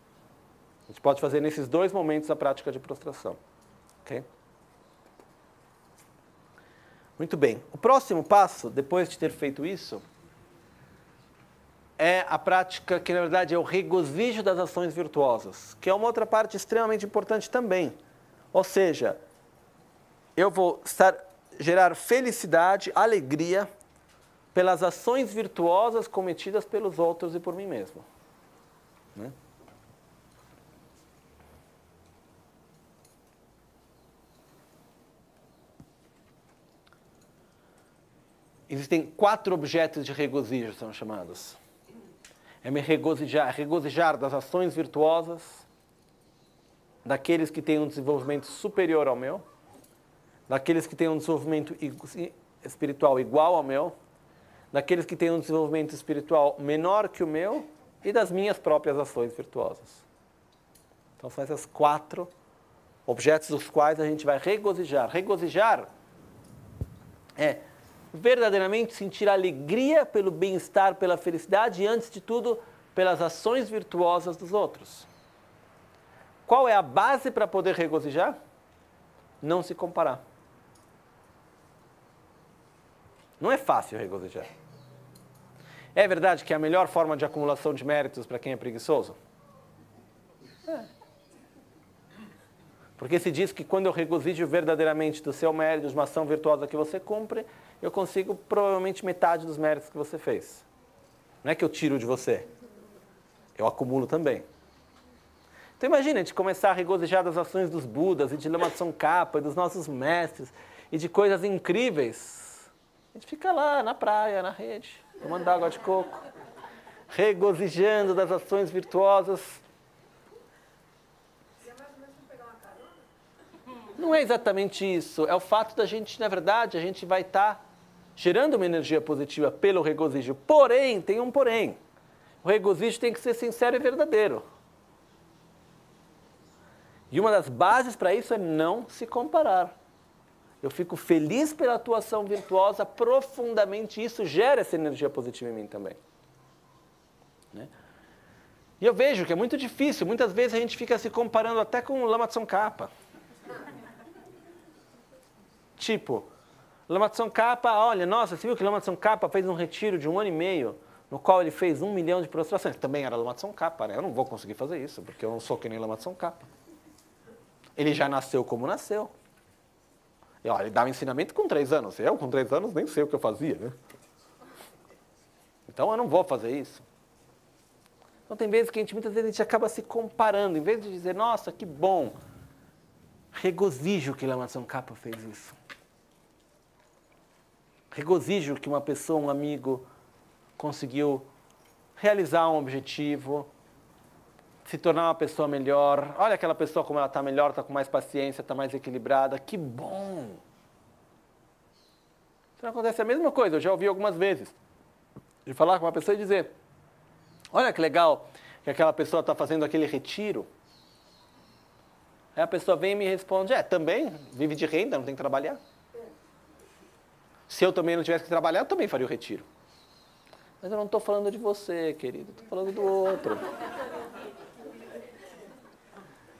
A gente pode fazer nesses 2 momentos a prática de prostração. Okay? Muito bem. O próximo passo, depois de ter feito isso, é a prática que, na verdade, é o regozijo das ações virtuosas, que é uma outra parte extremamente importante também. Ou seja, eu vou gerar felicidade, alegria, pelas ações virtuosas cometidas pelos outros e por mim mesmo. Né? Existem 4 objetos de regozijo, são chamados. É me regozijar das ações virtuosas, daqueles que têm um desenvolvimento superior ao meu, daqueles que têm um desenvolvimento espiritual igual ao meu, daqueles que têm um desenvolvimento espiritual menor que o meu e das minhas próprias ações virtuosas. Então são esses 4 objetos dos quais a gente vai regozijar. Regozijar é verdadeiramente sentir alegria pelo bem-estar, pela felicidade e, antes de tudo, pelas ações virtuosas dos outros. Qual é a base para poder regozijar? Não se comparar. Não é fácil regozijar. É verdade que é a melhor forma de acumulação de méritos para quem é preguiçoso? É. Porque se diz que quando eu regozijo verdadeiramente do seu mérito, de uma ação virtuosa que você cumpre, eu consigo provavelmente metade dos méritos que você fez. Não é que eu tiro de você, eu acumulo também. Então imagina a gente começar a regozijar das ações dos Budas e de Lama Tsongkhapa e dos nossos mestres e de coisas incríveis. A gente fica lá na praia, na rede, tomando água de coco, regozijando das ações virtuosas. Não é exatamente isso, é o fato da gente, na verdade, a gente vai estar gerando uma energia positiva pelo regozijo. Porém, tem um porém. O regozijo tem que ser sincero e verdadeiro. E uma das bases para isso é não se comparar. Eu fico feliz pela atuação virtuosa profundamente, isso gera essa energia positiva em mim também. Né? E eu vejo que é muito difícil, muitas vezes a gente fica se comparando até com o Lama Tsongkhapa. Tipo, Lama Tsongkhapa, olha, nossa, você viu que Lama Tsongkhapa fez um retiro de 1 ano e meio, no qual ele fez 1 milhão de prostrações. Também era Lama Tsongkhapa, né? Eu não vou conseguir fazer isso, porque eu não sou que nem Lama Tsongkhapa. Ele já nasceu como nasceu. E, olha, ele dava ensinamento com 3 anos. Eu, com 3 anos, nem sei o que eu fazia, né? Então, eu não vou fazer isso. Então, tem vezes que muitas vezes a gente acaba se comparando. Em vez de dizer, nossa, que bom, regozijo que Lama Tsongkhapa fez isso. Regozijo que uma pessoa, um amigo, conseguiu realizar um objetivo, se tornar uma pessoa melhor. Olha aquela pessoa como ela está melhor, está com mais paciência, está mais equilibrada. Que bom! Então acontece a mesma coisa, eu já ouvi algumas vezes. De falar com uma pessoa e dizer, olha que legal que aquela pessoa está fazendo aquele retiro. Aí a pessoa vem e me responde, também, vive de renda, não tem que trabalhar. Se eu também não tivesse que trabalhar, eu também faria o retiro. Mas eu não estou falando de você, querido, estou falando do outro.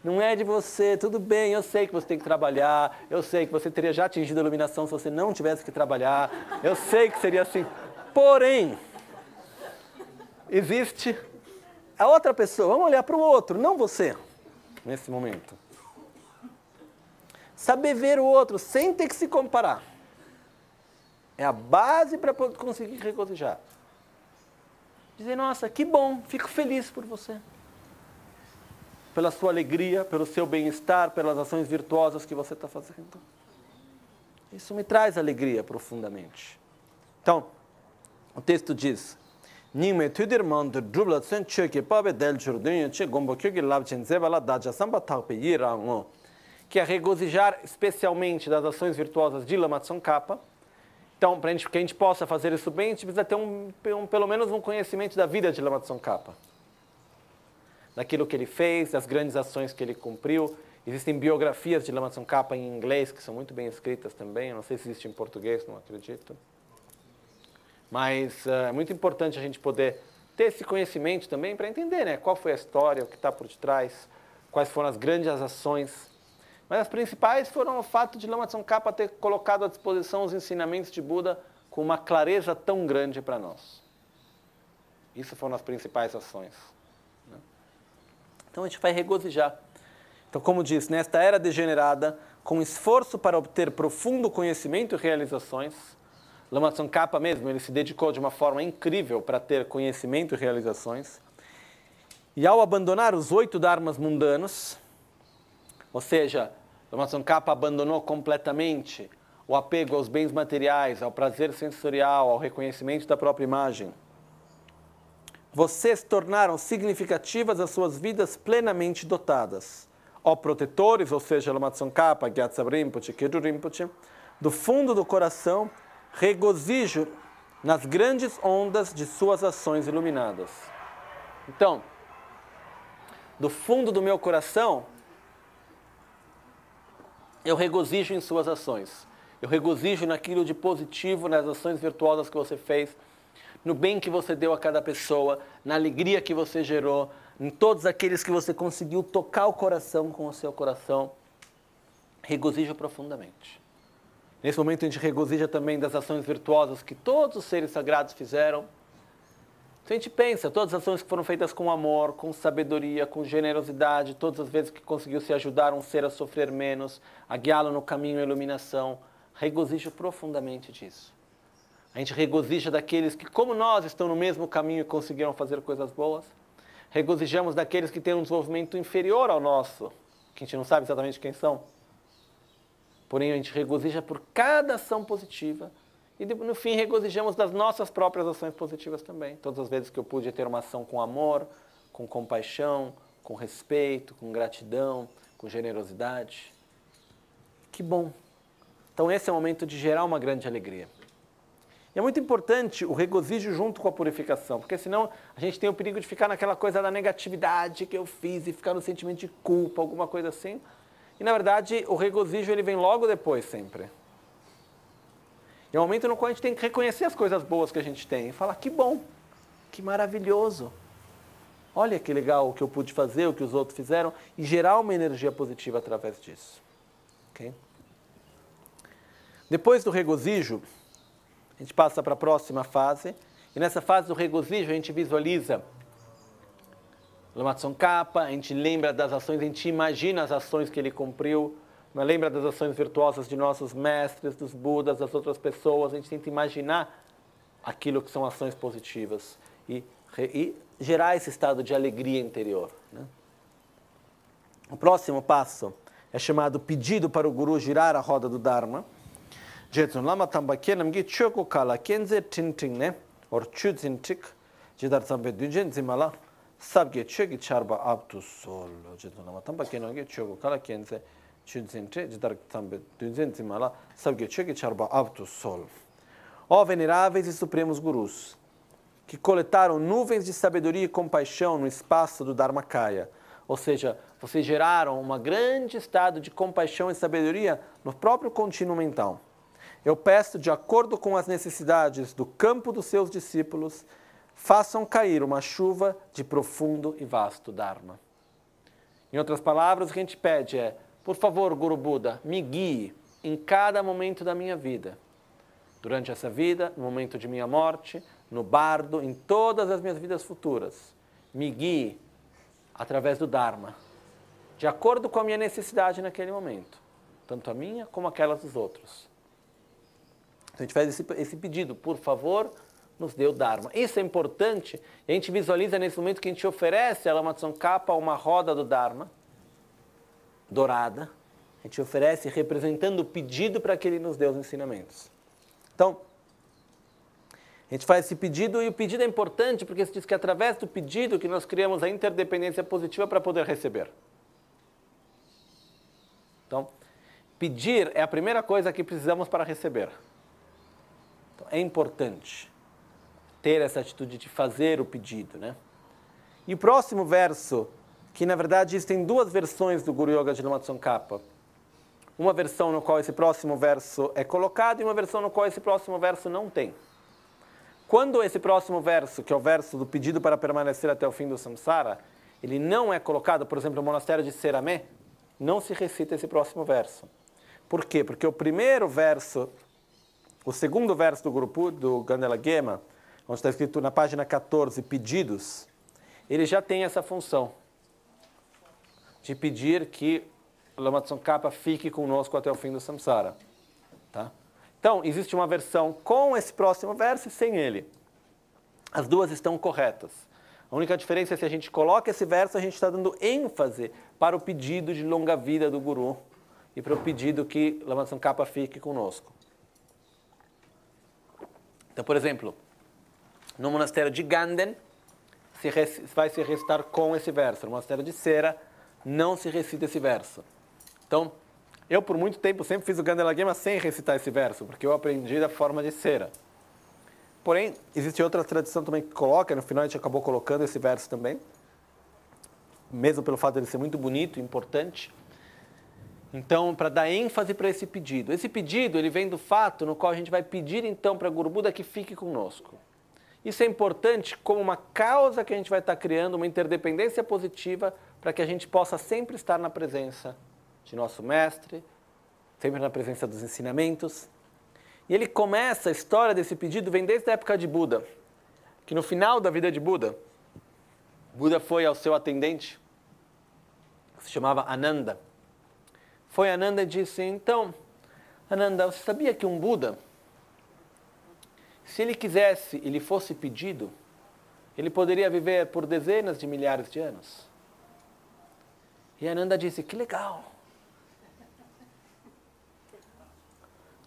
Não é de você, tudo bem, eu sei que você tem que trabalhar, eu sei que você teria já atingido a iluminação se você não tivesse que trabalhar, eu sei que seria assim. Porém, existe a outra pessoa, vamos olhar para o outro, não você, nesse momento. Saber ver o outro sem ter que se comparar. É a base para conseguir regozijar. Dizer, nossa, que bom, fico feliz por você. Pela sua alegria, pelo seu bem-estar, pelas ações virtuosas que você está fazendo. Isso me traz alegria profundamente. Então, o texto diz, que é regozijar especialmente das ações virtuosas de Lama Tsongkhapa. Então, para que a gente possa fazer isso bem, a gente precisa ter pelo menos um conhecimento da vida de Lama Tsongkhapa. Daquilo que ele fez, das grandes ações que ele cumpriu. Existem biografias de Lama Tsongkhapa em inglês, que são muito bem escritas também. Eu não sei se existe em português, não acredito. Mas é muito importante a gente poder ter esse conhecimento também para entender, né, qual foi a história, o que está por detrás, quais foram as grandes ações Mas as principais foram o fato de Lama Tsongkhapa ter colocado à disposição os ensinamentos de Buda com uma clareza tão grande para nós. Isso foram as principais ações. Então a gente vai regozijar. Então, como diz, nesta era degenerada, com esforço para obter profundo conhecimento e realizações, Lama Tsongkhapa mesmo, ele se dedicou de uma forma incrível para ter conhecimento e realizações. E ao abandonar os 8 dharmas mundanos, ou seja, Lama Tsongkhapa abandonou completamente o apego aos bens materiais, ao prazer sensorial, ao reconhecimento da própria imagem. Vocês tornaram significativas as suas vidas plenamente dotadas. Ó protetores, ou seja, Lama Tsongkhapa, Gyatso Rinpoche, Kyudo Rinpoche, do fundo do coração, regozijo nas grandes ondas de suas ações iluminadas. Então, do fundo do meu coração, eu regozijo em suas ações. Eu regozijo naquilo de positivo, nas ações virtuosas que você fez, no bem que você deu a cada pessoa, na alegria que você gerou, em todos aqueles que você conseguiu tocar o coração com o seu coração. Regozijo profundamente. Nesse momento a gente regozija também das ações virtuosas que todos os seres sagrados fizeram. Então a gente pensa, todas as ações que foram feitas com amor, com sabedoria, com generosidade, todas as vezes que conseguiu se ajudar um ser a sofrer menos, a guiá-lo no caminho à iluminação, regozijo profundamente disso. A gente regozija daqueles que, como nós, estão no mesmo caminho e conseguiram fazer coisas boas. Regozijamos daqueles que têm um desenvolvimento inferior ao nosso, que a gente não sabe exatamente quem são. Porém, a gente regozija por cada ação positiva e, no fim, regozijamos das nossas próprias ações positivas também. Todas as vezes que eu pude ter uma ação com amor, com compaixão, com respeito, com gratidão, com generosidade. Que bom! Então, esse é o momento de gerar uma grande alegria. E é muito importante o regozijo junto com a purificação, porque senão a gente tem o perigo de ficar naquela coisa da negatividade que eu fiz e ficar no sentimento de culpa, alguma coisa assim. E, na verdade, o regozijo ele vem logo depois, sempre. E é um momento no qual a gente tem que reconhecer as coisas boas que a gente tem e falar, que bom, que maravilhoso. Olha que legal o que eu pude fazer, o que os outros fizeram, e gerar uma energia positiva através disso. Okay? Depois do regozijo, a gente passa para a próxima fase, e nessa fase do regozijo a gente visualiza Lama Tsongkhapa, a gente lembra das ações, a gente imagina as ações que ele cumpriu, lembra das ações virtuosas de nossos mestres, dos Budas, das outras pessoas, a gente tenta imaginar aquilo que são ações positivas e gerar esse estado de alegria interior. Né? O próximo passo é chamado pedido para o Guru girar a roda do Dharma. Jetsun Lama Tambakenam gi choko kala kenze tinting ne or chudzintik jidar tambe dunjen zimala sabge chegi charba abtu sol. Jetsun Lama Tambakenam gi choko kala kenze chudzintik jidar tambe dunjen zimala sabge chegi charba abtu sol. Ó veneráveis e supremos gurus, que coletaram nuvens de sabedoria e compaixão no espaço do Dharmakaya, ou seja, vocês geraram um grande estado de compaixão e sabedoria no próprio contínuo mental. Eu peço, de acordo com as necessidades do campo dos seus discípulos, façam cair uma chuva de profundo e vasto Dharma. Em outras palavras, o que a gente pede é, por favor, Guru Buda, me guie em cada momento da minha vida. Durante essa vida, no momento de minha morte, no bardo, em todas as minhas vidas futuras. Me guie através do Dharma, de acordo com a minha necessidade naquele momento, tanto a minha como aquelas dos outros. Então a gente faz esse pedido, por favor, nos dê o Dharma. Isso é importante, e a gente visualiza nesse momento que a gente oferece a Lama Tsongkhapa uma roda do Dharma, dourada, a gente oferece representando o pedido para que ele nos dê os ensinamentos. Então, a gente faz esse pedido, e o pedido é importante porque se diz que é através do pedido que nós criamos a interdependência positiva para poder receber. Então, pedir é a primeira coisa que precisamos para receber. Então, é importante ter essa atitude de fazer o pedido, né? E o próximo verso, que na verdade existem duas versões do Guru Yoga de Lama Tsongkhapa. Uma versão no qual esse próximo verso é colocado e uma versão no qual esse próximo verso não tem. Quando esse próximo verso, que é o verso do pedido para permanecer até o fim do samsara, ele não é colocado, por exemplo, no monastério de Seramé, não se recita esse próximo verso. Por quê? Porque o primeiro verso, o segundo verso do grupo do Gandela Gema, onde está escrito na página 14, pedidos, ele já tem essa função de pedir que Lama Tsongkhapa fique conosco até o fim do samsara. Tá? Então, existe uma versão com esse próximo verso e sem ele. As duas estão corretas. A única diferença é se a gente coloca esse verso, a gente está dando ênfase para o pedido de longa vida do Guru e para o pedido que Lama Tsongkhapa fique conosco. Então, por exemplo, no monastério de Ganden, vai se recitar com esse verso. No monastério de Sera, não se recita esse verso. Então, eu por muito tempo sempre fiz o Gandela Gema sem recitar esse verso, porque eu aprendi da forma de Sera. Porém, existe outra tradição também que coloca, no final a gente acabou colocando esse verso também, mesmo pelo fato de ele ser muito bonito e importante. Então, para dar ênfase para esse pedido. Esse pedido, ele vem do fato no qual a gente vai pedir então para Guru Buda que fique conosco. Isso é importante como uma causa que a gente vai estar criando, uma interdependência positiva, para que a gente possa sempre estar na presença de nosso mestre, sempre na presença dos ensinamentos. E ele começa, a história desse pedido vem desde a época de Buda, que no final da vida de Buda, Buda foi ao seu atendente, que se chamava Ananda. Foi Ananda e disse, então, Ananda, você sabia que um Buda, se ele quisesse, ele fosse pedido, ele poderia viver por dezenas de milhares de anos? E Ananda disse, que legal.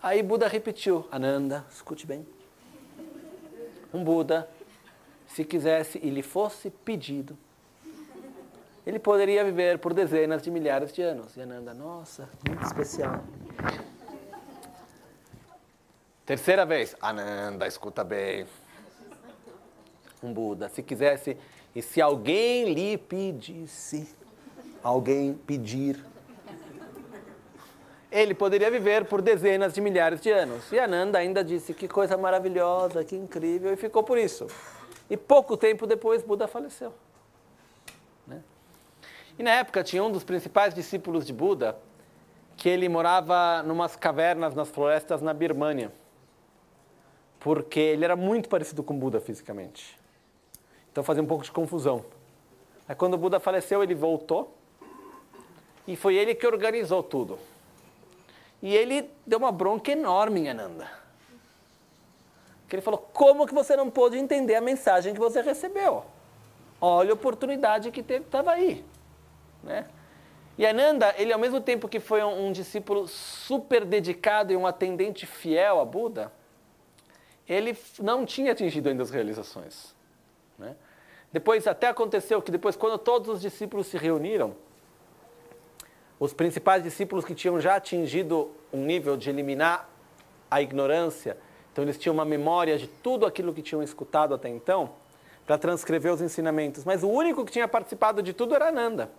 Aí Buda repetiu, Ananda, escute bem. Um Buda, se quisesse e lhe fosse pedido, ele poderia viver por dezenas de milhares de anos. E Ananda, nossa, muito especial. Terceira vez, Ananda, escuta bem. Um Buda, se quisesse e se alguém lhe pedisse, alguém pedir, ele poderia viver por dezenas de milhares de anos. E Ananda ainda disse, que coisa maravilhosa, que incrível, e ficou por isso. E pouco tempo depois, Buda faleceu. Né? E na época tinha um dos principais discípulos de Buda, que ele morava numas cavernas nas florestas na Birmânia, porque ele era muito parecido com Buda fisicamente. Então fazia um pouco de confusão. Aí quando Buda faleceu, ele voltou, e foi ele que organizou tudo. E ele deu uma bronca enorme em Ananda. Porque ele falou, como que você não pôde entender a mensagem que você recebeu? Olha a oportunidade que estava aí. Né? E Ananda, ele ao mesmo tempo que foi um discípulo super dedicado e um atendente fiel a Buda, ele não tinha atingido ainda as realizações. Né? Depois até aconteceu que depois, quando todos os discípulos se reuniram, os principais discípulos que tinham já atingido um nível de eliminar a ignorância, então eles tinham uma memória de tudo aquilo que tinham escutado até então, para transcrever os ensinamentos. Mas o único que tinha participado de tudo era Ananda.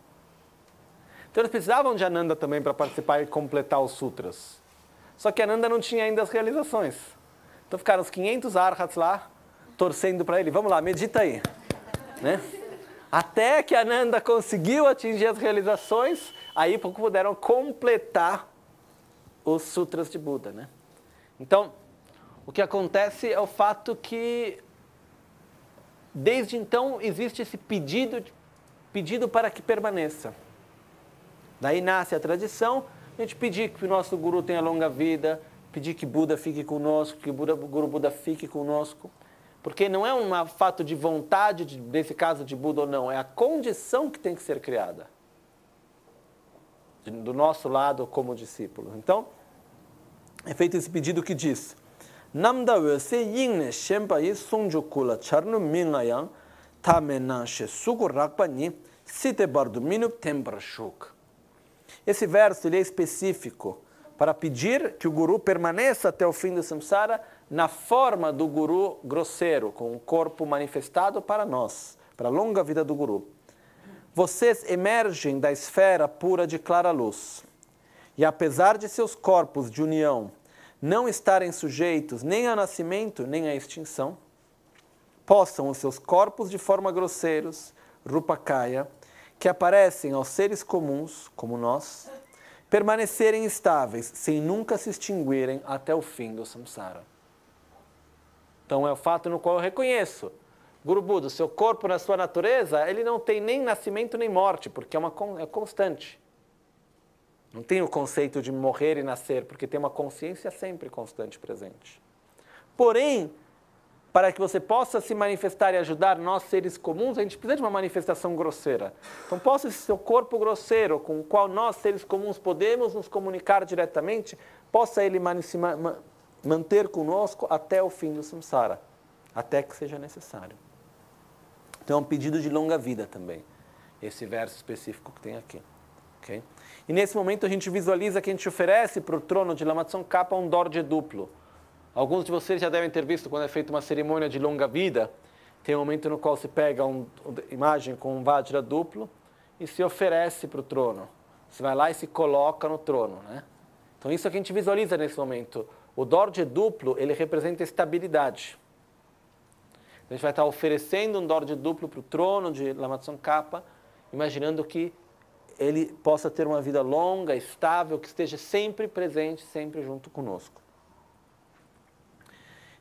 Então eles precisavam de Ananda também para participar e completar os sutras. Só que Ananda não tinha ainda as realizações. Então ficaram os 500 arhats lá, torcendo para ele. Vamos lá, medita aí. Né? Até que Ananda conseguiu atingir as realizações, aí puderam completar os sutras de Buda. Né? Então, o que acontece é o fato que, desde então, existe esse pedido para que permaneça. Daí nasce a tradição, a gente pedir que o nosso Guru tenha longa vida, pedir que Buda fique conosco, que o Guru Buda fique conosco. Porque não é um fato de vontade, nesse caso de Buda ou não, é a condição que tem que ser criada. Do nosso lado como discípulo. Então, é feito esse pedido que diz, Namda wese yingne shempa yi songjokula charnu mingayang tamena she sugu rakpani site bardu minup temprashuk. Esse verso ele é específico para pedir que o Guru permaneça até o fim do samsara na forma do Guru grosseiro, com o corpo manifestado para nós, para a longa vida do Guru. Vocês emergem da esfera pura de clara luz, e apesar de seus corpos de união não estarem sujeitos nem ao nascimento nem à extinção, possam os seus corpos de forma grosseiros, rupakaya, que aparecem aos seres comuns, como nós, permanecerem estáveis, sem nunca se extinguirem até o fim do samsara. Então é o fato no qual eu reconheço, Guru Buda, o seu corpo na sua natureza, ele não tem nem nascimento nem morte, porque é constante. Não tem o conceito de morrer e nascer, porque tem uma consciência sempre constante presente. Porém, para que você possa se manifestar e ajudar nós, seres comuns, a gente precisa de uma manifestação grosseira. Então, possa esse seu corpo grosseiro, com o qual nós, seres comuns, podemos nos comunicar diretamente, possa ele se manter conosco até o fim do samsara, até que seja necessário. Então, é um pedido de longa vida também, esse verso específico que tem aqui. Okay? E nesse momento a gente visualiza que a gente oferece para o trono de Lama Tsongkhapa um dorje duplo. Alguns de vocês já devem ter visto quando é feita uma cerimônia de longa vida, tem um momento no qual se pega uma imagem com um vajra duplo e se oferece para o trono. Você vai lá e se coloca no trono, né? Então isso é o que a gente visualiza nesse momento. O dorje duplo, ele representa estabilidade. A gente vai estar oferecendo um dorje duplo para o trono de Lama Tsongkhapa, imaginando que ele possa ter uma vida longa, estável, que esteja sempre presente, sempre junto conosco.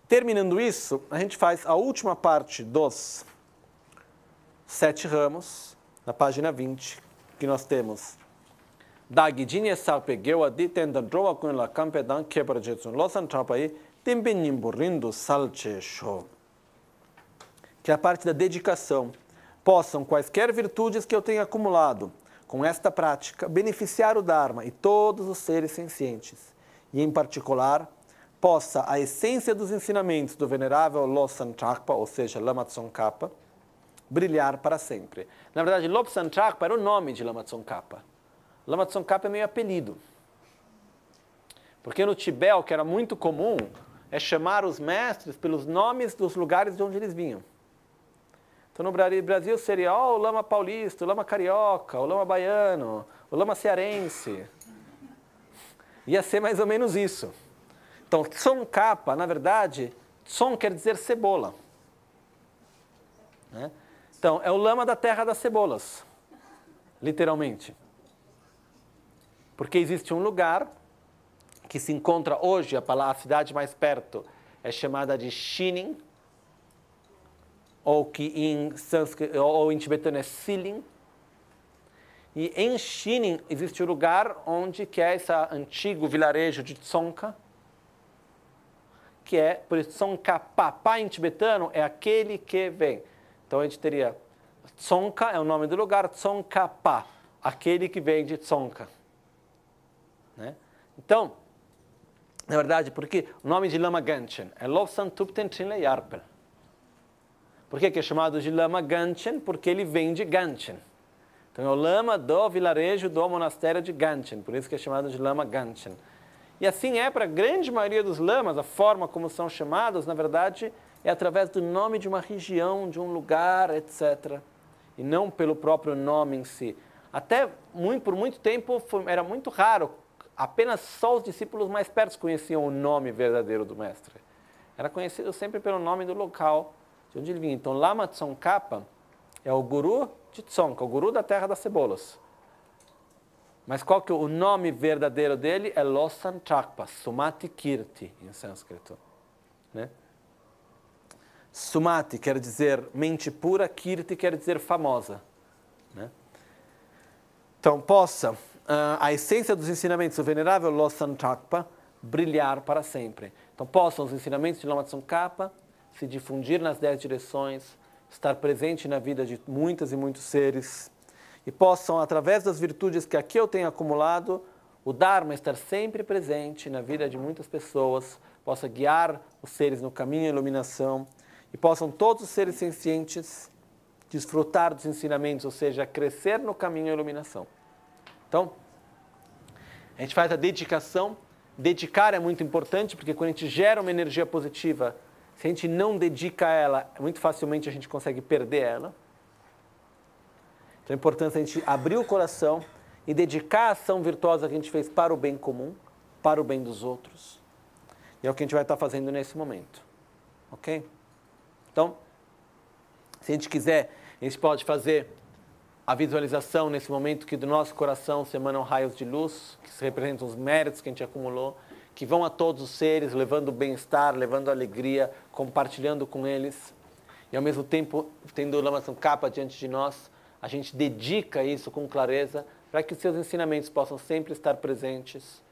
Terminando isso, a gente faz a última parte dos 7 ramos, na página 20, que nós temos Dagidinha Salpegeu Aditenda Droa Kunla Campedan Kebrajetsun Losan Trapai Tembenimburrindo Salchesho. Que é a parte da dedicação. Possam quaisquer virtudes que eu tenha acumulado com esta prática beneficiar o Dharma e todos os seres sencientes. E em particular, possa a essência dos ensinamentos do venerável Lobsang Trungpa, ou seja, Lama Tsongkhapa, brilhar para sempre. Na verdade, Lobsang Trungpa era o nome de Lama Tsongkhapa. Lama Tsongkhapa é meio apelido. Porque no Tibete, o que era muito comum, é chamar os mestres pelos nomes dos lugares de onde eles vinham. Então no Brasil seria o Lama Paulista, o Lama Carioca, o Lama Baiano, o Lama Cearense. Ia ser mais ou menos isso. Então, Tsongkhapa, na verdade, Tsong quer dizer cebola. Né? Então, é o lama da terra das cebolas, literalmente. Porque existe um lugar que se encontra hoje, a cidade mais perto é chamada de Xining, ou que em sânscrito, ou em tibetano é Silin. E em Xining existe o lugar onde que é esse antigo vilarejo de Tsongkha, que é, por isso, Tsongkhapa, Pá em tibetano, é aquele que vem. Então a gente teria, Tsongkha é o nome do lugar, Tsongkhapa, aquele que vem de Tsongkha. Né? Então, na verdade, porque o nome de Lama Ganchen é Lobsang Tupten Trinle Yarpel. Por que é chamado de Lama Ganchen? Porque ele vem de Ganchen. Então é o lama do vilarejo do monastério de Ganchen, por isso que é chamado de Lama Ganchen. E assim é para a grande maioria dos lamas, a forma como são chamados, na verdade, é através do nome de uma região, de um lugar, etc. E não pelo próprio nome em si. Até por muito tempo era muito raro, apenas só os discípulos mais perto conheciam o nome verdadeiro do mestre. Era conhecido sempre pelo nome do local de onde ele vinha. Então, Lama Tsongkhapa é o guru de Tsongkha, o guru da terra das cebolas. Mas qual que é o nome verdadeiro dele? É Lobsang Trungpa, Sumati Kirti, em sânscrito. Né? Sumati quer dizer mente pura, Kirti quer dizer famosa. Né? Então, possa a essência dos ensinamentos do venerável Lobsang Trungpa brilhar para sempre. Então, possam os ensinamentos de Lama Tsongkhapa se difundir nas 10 direções, estar presente na vida de muitas e muitos seres, e possam, através das virtudes que aqui eu tenho acumulado, o Dharma estar sempre presente na vida de muitas pessoas, possa guiar os seres no caminho à iluminação, e possam todos os seres sencientes desfrutar dos ensinamentos, ou seja, crescer no caminho à iluminação. Então, a gente faz a dedicação. Dedicar é muito importante, porque quando a gente gera uma energia positiva, se a gente não dedica a ela, muito facilmente a gente consegue perder ela. Então é importante a gente abrir o coração e dedicar a ação virtuosa que a gente fez para o bem comum, para o bem dos outros. E é o que a gente vai estar fazendo nesse momento. Ok? Então, se a gente quiser, a gente pode fazer a visualização nesse momento que do nosso coração se emanam raios de luz, que se representam os méritos que a gente acumulou, que vão a todos os seres, levando bem-estar, levando alegria, compartilhando com eles. E ao mesmo tempo, tendo o Lama Tsongkhapa diante de nós, a gente dedica isso com clareza para que os seus ensinamentos possam sempre estar presentes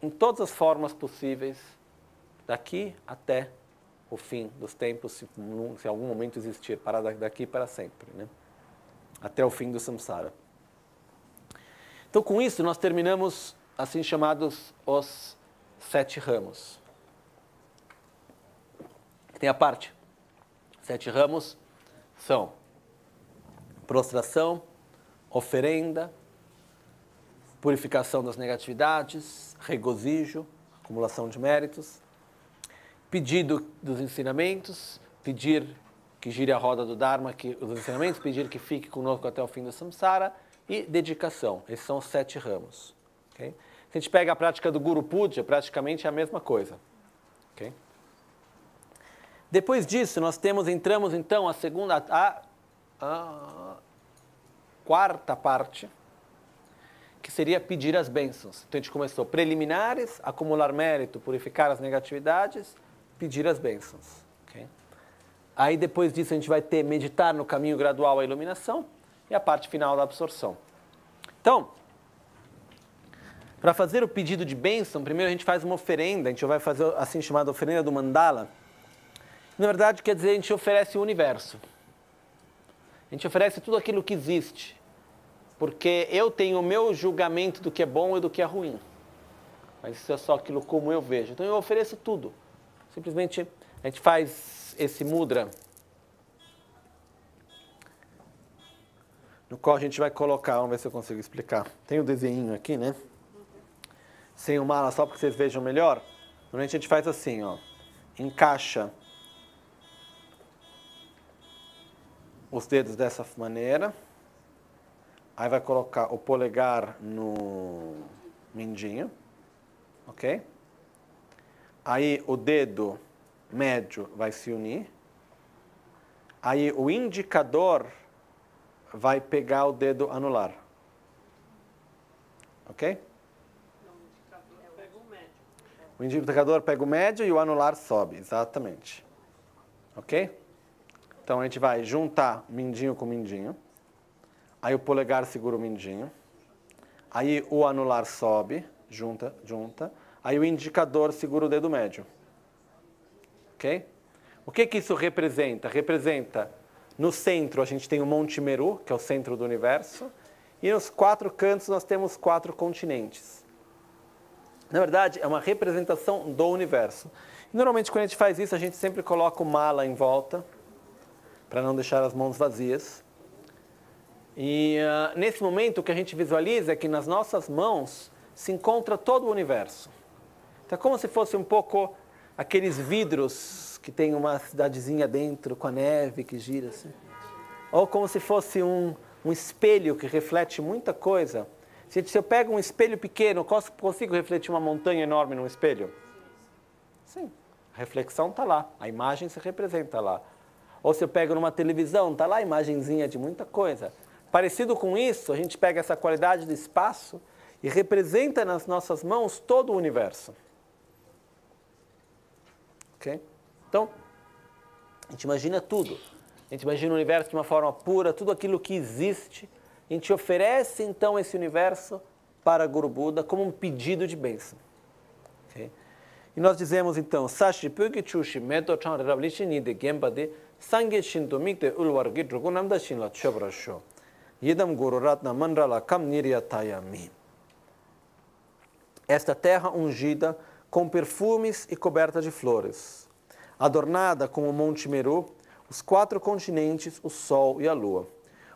em todas as formas possíveis, daqui até o fim dos tempos, se em algum momento existir, para daqui para sempre, né? Até o fim do samsara. Então, com isso, nós terminamos, assim chamados, os 7 ramos. Tem a parte. 7 ramos são prostração, oferenda, purificação das negatividades, regozijo, acumulação de méritos, pedido dos ensinamentos, pedir que gire a roda do Dharma, os ensinamentos, pedir que fique conosco até o fim do samsara, e dedicação. Esses são os 7 ramos. Okay? Se a gente pega a prática do Guru Puja, praticamente é a mesma coisa. Okay? Depois disso, nós entramos então a quarta parte, que seria pedir as bênçãos. Então a gente começou preliminares, acumular mérito, purificar as negatividades, pedir as bênçãos. Okay? Aí depois disso a gente vai ter meditar no caminho gradual à iluminação e a parte final da absorção. Então, para fazer o pedido de bênção, primeiro a gente faz uma oferenda, a gente vai fazer assim chamada oferenda do mandala. Na verdade, quer dizer, a gente oferece o universo. A gente oferece tudo aquilo que existe. Porque eu tenho o meu julgamento do que é bom e do que é ruim. Mas isso é só aquilo como eu vejo. Então eu ofereço tudo. Simplesmente a gente faz esse mudra, no qual a gente vai colocar, vamos ver se eu consigo explicar. Tem o desenho aqui, né? Sem o mala, só para que vocês vejam melhor. Normalmente a gente faz assim, ó. Encaixa os dedos dessa maneira. Aí vai colocar o polegar no mindinho, ok? Aí o dedo médio vai se unir. Aí o indicador vai pegar o dedo anular, ok? O indicador pega o médio e o anular sobe, exatamente, ok? Então a gente vai juntar mindinho com mindinho. Aí o polegar segura o mindinho. Aí o anular sobe, junta. Aí o indicador segura o dedo médio. Ok? O que isso representa? Representa, no centro a gente tem o Monte Meru, que é o centro do universo. E nos 4 cantos nós temos 4 continentes. Na verdade, é uma representação do universo. E, normalmente quando a gente faz isso, a gente sempre coloca o mala em volta, para não deixar as mãos vazias. E nesse momento o que a gente visualiza é que nas nossas mãos se encontra todo o universo. Então é como se fosse um pouco aqueles vidros que tem uma cidadezinha dentro com a neve que gira assim. Ou como se fosse um espelho que reflete muita coisa. Se eu pego um espelho pequeno, consigo refletir uma montanha enorme num espelho? Sim, a reflexão está lá, a imagem se representa lá. Ou se eu pego numa televisão, está lá a imagenzinha de muita coisa. Parecido com isso, a gente pega essa qualidade do espaço e representa nas nossas mãos todo o universo. Ok? Então, a gente imagina tudo. A gente imagina o universo de uma forma pura, tudo aquilo que existe. A gente oferece, então, esse universo para Guru Buda como um pedido de bênção. Okay? E nós dizemos, então, Sashi Pyoge Chushi Meto Chan Ravlichini de Gembade Sange Shinto Mikte Ulwargi Drugunamda Shinla Chobrasho Yidam Guru Ratna Mandrala Kam Niryatayami. Esta terra ungida com perfumes e coberta de flores, adornada com o Monte Meru, os 4 continentes, o Sol e a Lua.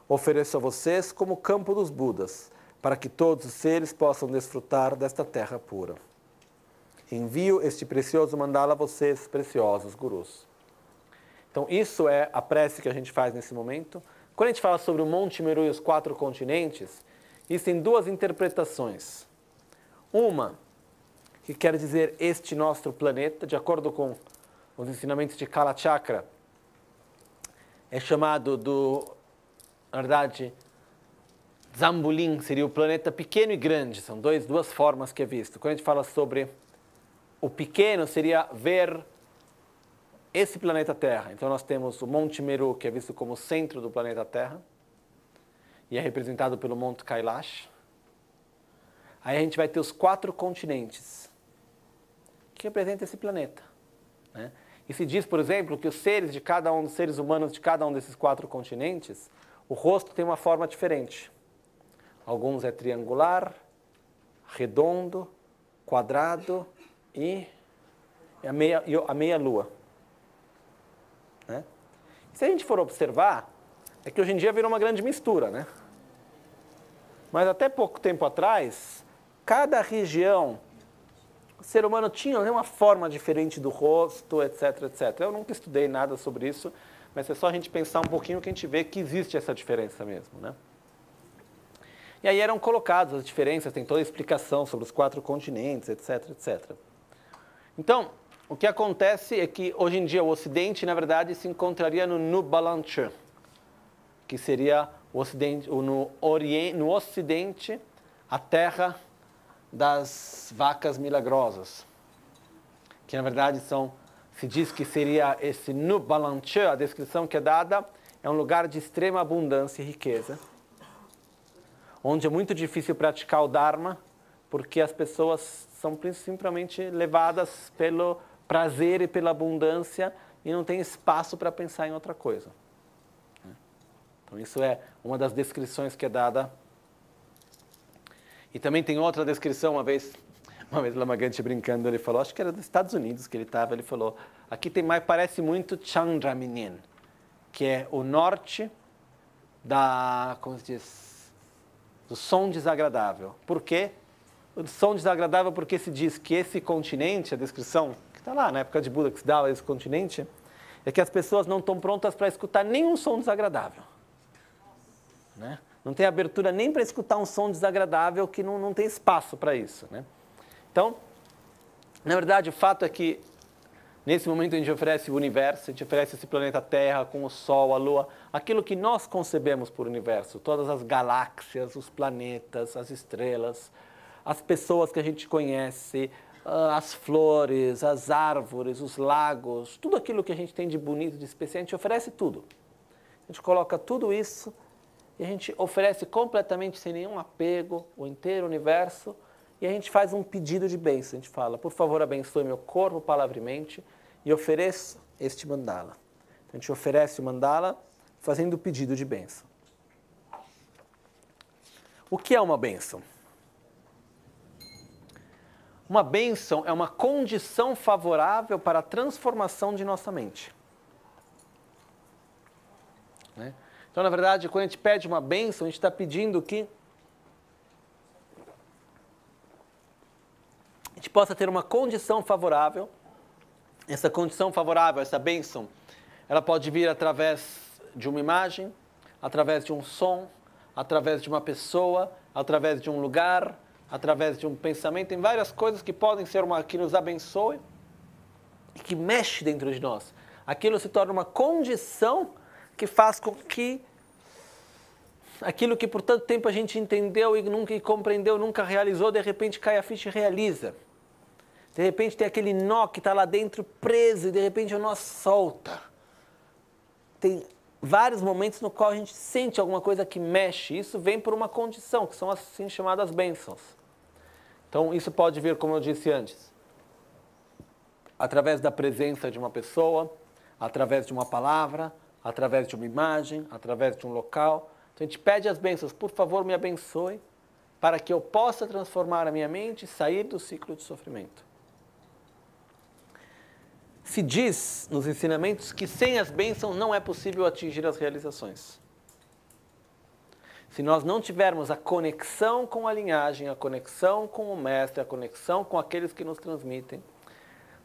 Ofereço a vocês como campo dos Budas, para que todos os seres possam desfrutar desta terra pura. Envio este precioso mandala a vocês, preciosos gurus. Então, isso é a prece que a gente faz nesse momento. Quando a gente fala sobre o Monte Meru e os 4 continentes, isso tem 2 interpretações. Uma, que quer dizer este nosso planeta, de acordo com os ensinamentos de Kala Chakra, é chamado na verdade, Zambulim seria o planeta pequeno e grande, são duas formas que é visto. Quando a gente fala sobre o pequeno, seria ver esse planeta Terra. Então nós temos o Monte Meru, que é visto como o centro do planeta Terra, e é representado pelo Monte Kailash. Aí a gente vai ter os 4 continentes, que representam esse planeta, né? E se diz, por exemplo, que os seres de cada um, os seres humanos de cada um desses 4 continentes, o rosto tem uma forma diferente. Alguns é triangular, redondo, quadrado e a meia-lua, né? Se a gente for observar, é que hoje em dia virou uma grande mistura, né? Mas até pouco tempo atrás, cada região, o ser humano tinha uma forma diferente do rosto, etc, etc. Eu nunca estudei nada sobre isso, mas é só a gente pensar um pouquinho que a gente vê que existe essa diferença mesmo, né? E aí eram colocadas as diferenças, tem toda a explicação sobre os 4 continentes, etc, etc. Então, o que acontece é que hoje em dia o Ocidente, na verdade, se encontraria no Nubalanche, que seria o Ocidente, no Ocidente, a terra das vacas milagrosas, que na verdade se diz que seria esse Nubalanche, a descrição que é dada, é um lugar de extrema abundância e riqueza, onde é muito difícil praticar o Dharma, porque as pessoas são simplesmente levadas pelo prazer e pela abundância e não tem espaço para pensar em outra coisa. Então isso é uma das descrições que é dada. E também tem outra descrição, uma vez Lamagante brincando, ele falou, acho que era dos Estados Unidos que ele estava, ele falou, aqui tem mais, parece muito Chandraminin, que é o norte como se diz, do som desagradável. Por quê? O som desagradável porque se diz que esse continente, a descrição que está lá na época de Buda que se dava esse continente, é que as pessoas não estão prontas para escutar nenhum som desagradável, né? Não tem abertura nem para escutar um som desagradável, que não tem espaço para isso, né? Então, na verdade, o fato é que nesse momento a gente oferece o universo, a gente oferece esse planeta Terra com o Sol, a Lua, aquilo que nós concebemos por universo, todas as galáxias, os planetas, as estrelas, as pessoas que a gente conhece, as flores, as árvores, os lagos, tudo aquilo que a gente tem de bonito, de especial, a gente oferece tudo. A gente coloca tudo isso e a gente oferece completamente sem nenhum apego o inteiro universo e a gente faz um pedido de bênção. A gente fala, por favor, abençoe meu corpo, palavra e mente, e ofereço este mandala. Então, a gente oferece o mandala fazendo o pedido de bênção. O que é uma bênção? Uma bênção é uma condição favorável para a transformação de nossa mente, né? Então, na verdade, quando a gente pede uma bênção, a gente está pedindo que a gente possa ter uma condição favorável. Essa condição favorável, essa bênção, ela pode vir através de uma imagem, através de um som, através de uma pessoa, através de um lugar, através de um pensamento. Tem várias coisas que podem ser que nos abençoe e que mexe dentro de nós. Aquilo se torna uma condição que faz com que aquilo que por tanto tempo a gente entendeu e nunca compreendeu, nunca realizou, de repente cai a ficha e realiza. De repente tem aquele nó que está lá dentro preso e de repente o nó solta. Tem vários momentos no qual a gente sente alguma coisa que mexe. Isso vem por uma condição, que são assim chamadas bênçãos. Então isso pode vir, como eu disse antes, através da presença de uma pessoa, através de uma palavra, através de uma imagem, através de um local. Então a gente pede as bênçãos, por favor me abençoe, para que eu possa transformar a minha mente e sair do ciclo de sofrimento. Se diz nos ensinamentos que sem as bênçãos não é possível atingir as realizações. Se nós não tivermos a conexão com a linhagem, a conexão com o mestre, a conexão com aqueles que nos transmitem,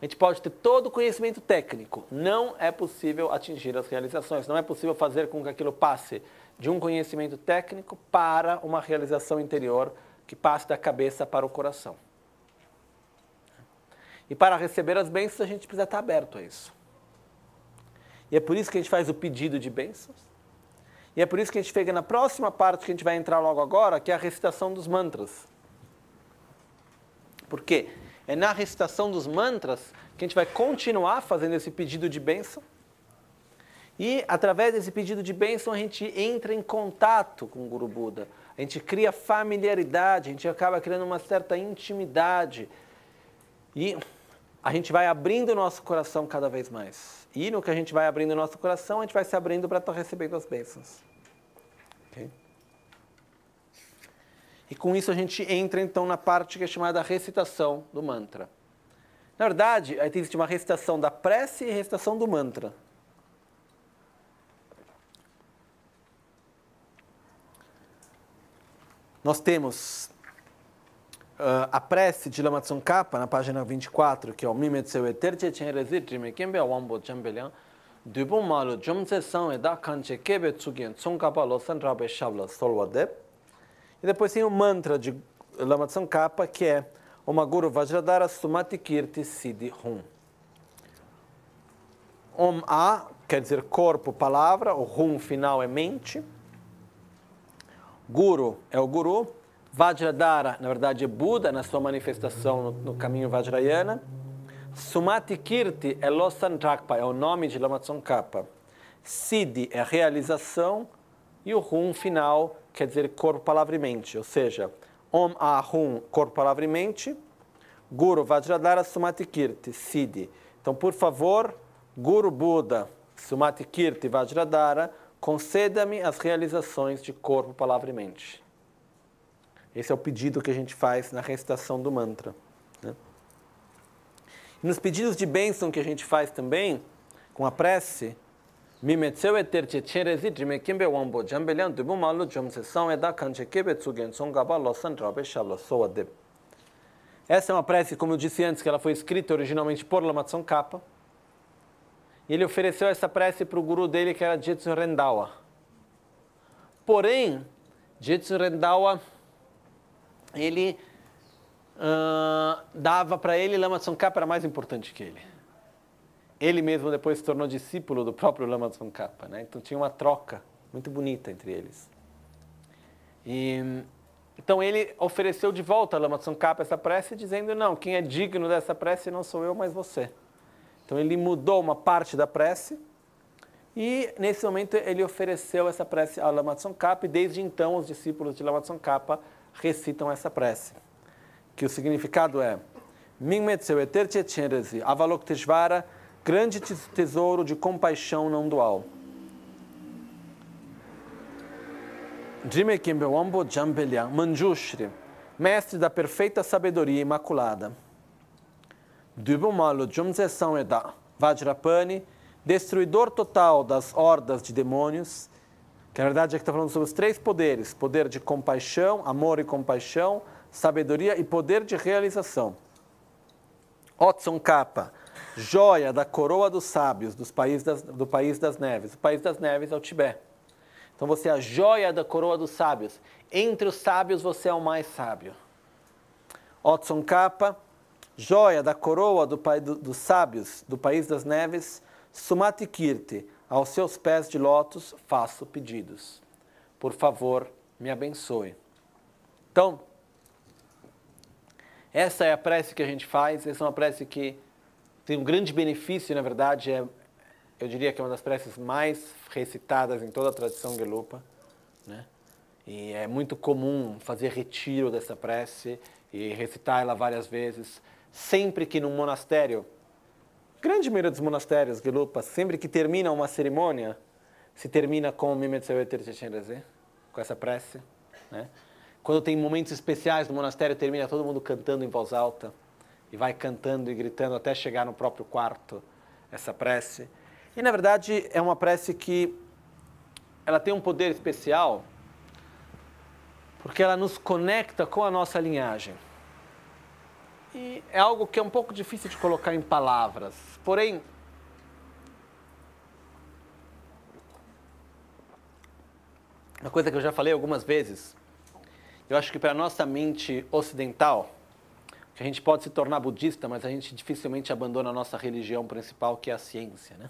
a gente pode ter todo o conhecimento técnico, não é possível atingir as realizações, não é possível fazer com que aquilo passe de um conhecimento técnico para uma realização interior que passe da cabeça para o coração. E para receber as bênçãos, a gente precisa estar aberto a isso. E é por isso que a gente faz o pedido de bênçãos. E é por isso que a gente chega na próxima parte que a gente vai entrar logo agora, que é a recitação dos mantras. Por quê? É na recitação dos mantras que a gente vai continuar fazendo esse pedido de bênção. E, através desse pedido de bênção, a gente entra em contato com o Guru Buda. A gente cria familiaridade, a gente acaba criando uma certa intimidade. E a gente vai abrindo o nosso coração cada vez mais. E no que a gente vai abrindo o nosso coração, a gente vai se abrindo para estar recebendo as bênçãos. Okay? E com isso a gente entra então na parte que é chamada recitação do mantra. Na verdade, existe uma recitação da prece e recitação do mantra. Nós temos a prece de Lama Tsongkhapa, na página 24, que é o Mimetseu Eterche Chenrezi Trime Kembe Wambo Chambelian, Dubum Malu Jomse São Eda Kanche Kebe Tsugien Tsongkhapa Losan Rabe Shabla Solwadeb. E depois tem o mantra de Lama Tsongkhapa, que é Oma Guru Vajradhara Sumati Kirti Siddhi Hum. Om A quer dizer corpo, palavra, o Hum final é mente. Guru é o Guru, Vajradhara, na verdade, é Buda na sua manifestação no caminho Vajrayana. Sumati Kirti é Losan Rakpa, é o nome de Lama Tsongkhapa. Siddhi é realização e o Hum final quer dizer corpo, palavra e mente, ou seja, Om A Hum, corpo, palavra e mente. Guru Vajradhara Sumati Kirti, Siddhi. Então, por favor, Guru Buda, Sumati Kirti Vajradhara, conceda-me as realizações de corpo, palavra e mente. Esse é o pedido que a gente faz na recitação do mantra. Né? E nos pedidos de bênção que a gente faz também, com a prece, essa é uma prece, como eu disse antes, que ela foi escrita originalmente por Lama Tsongkhapa. E ele ofereceu essa prece para o guru dele, que era Jetsun Rendawa. Porém, Jetsun Rendawa, ele dava para ele, Lama Tsongkhapa era mais importante que ele. Ele mesmo depois se tornou discípulo do próprio Lama Tsongkhapa, né? Então tinha uma troca muito bonita entre eles. Então ele ofereceu de volta a Lama Tsongkhapa essa prece, dizendo, não, quem é digno dessa prece não sou eu, mas você. Então ele mudou uma parte da prece e nesse momento ele ofereceu essa prece a Lama Tsongkhapa e desde então os discípulos de Lama Tsongkhapa recitam essa prece. Que o significado é Mingmetseu Eterche Chenrezi Avalokiteshvara, grande tesouro de compaixão não dual. Jime Kimbewambo Jambelian Manjushri, mestre da perfeita sabedoria imaculada. Dubumalo Jumse São Eda Vajrapani, destruidor total das hordas de demônios, que na verdade aqui está falando sobre os três poderes: poder de compaixão, amor e compaixão, sabedoria e poder de realização. Tsongkhapa, joia da coroa dos sábios do país das neves. O país das neves é o Tibete. Então você é a joia da coroa dos sábios. Entre os sábios você é o mais sábio. Tsongkhapa, joia da coroa dos sábios do país das neves, Sumati Kirti, aos seus pés de lótus faço pedidos. Por favor, me abençoe. Então, essa é a prece que a gente faz, essa é uma prece que tem um grande benefício, na verdade, eu diria que é uma das preces mais recitadas em toda a tradição Gelupa, né? E é muito comum fazer retiro dessa prece e recitar ela várias vezes. Sempre que num monastério, grande maioria dos monastérios Gelupa, sempre que termina uma cerimônia, se termina com o Mimetseu Eterche Chenrezi, com essa prece, né? Quando tem momentos especiais no monastério, termina todo mundo cantando em voz alta, e vai cantando e gritando até chegar no próprio quarto, essa prece. E, na verdade, é uma prece que ela tem um poder especial, porque ela nos conecta com a nossa linhagem. E é algo que é um pouco difícil de colocar em palavras. Porém, uma coisa que eu já falei algumas vezes, eu acho que para a nossa mente ocidental, que a gente pode se tornar budista, mas a gente dificilmente abandona a nossa religião principal, que é a ciência, né?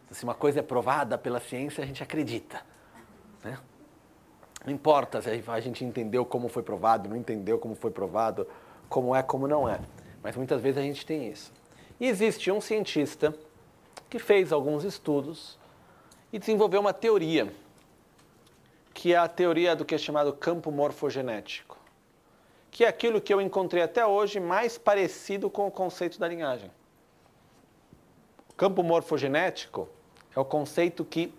Então, se uma coisa é provada pela ciência, a gente acredita. né? Não importa se a gente entendeu como foi provado, não entendeu como foi provado, como é, como não é. Mas muitas vezes a gente tem isso. E existe um cientista que fez alguns estudos e desenvolveu uma teoria, que é a teoria do que é chamado campo morfogenético, que é aquilo que eu encontrei até hoje mais parecido com o conceito da linhagem. O campo morfogenético é o conceito que,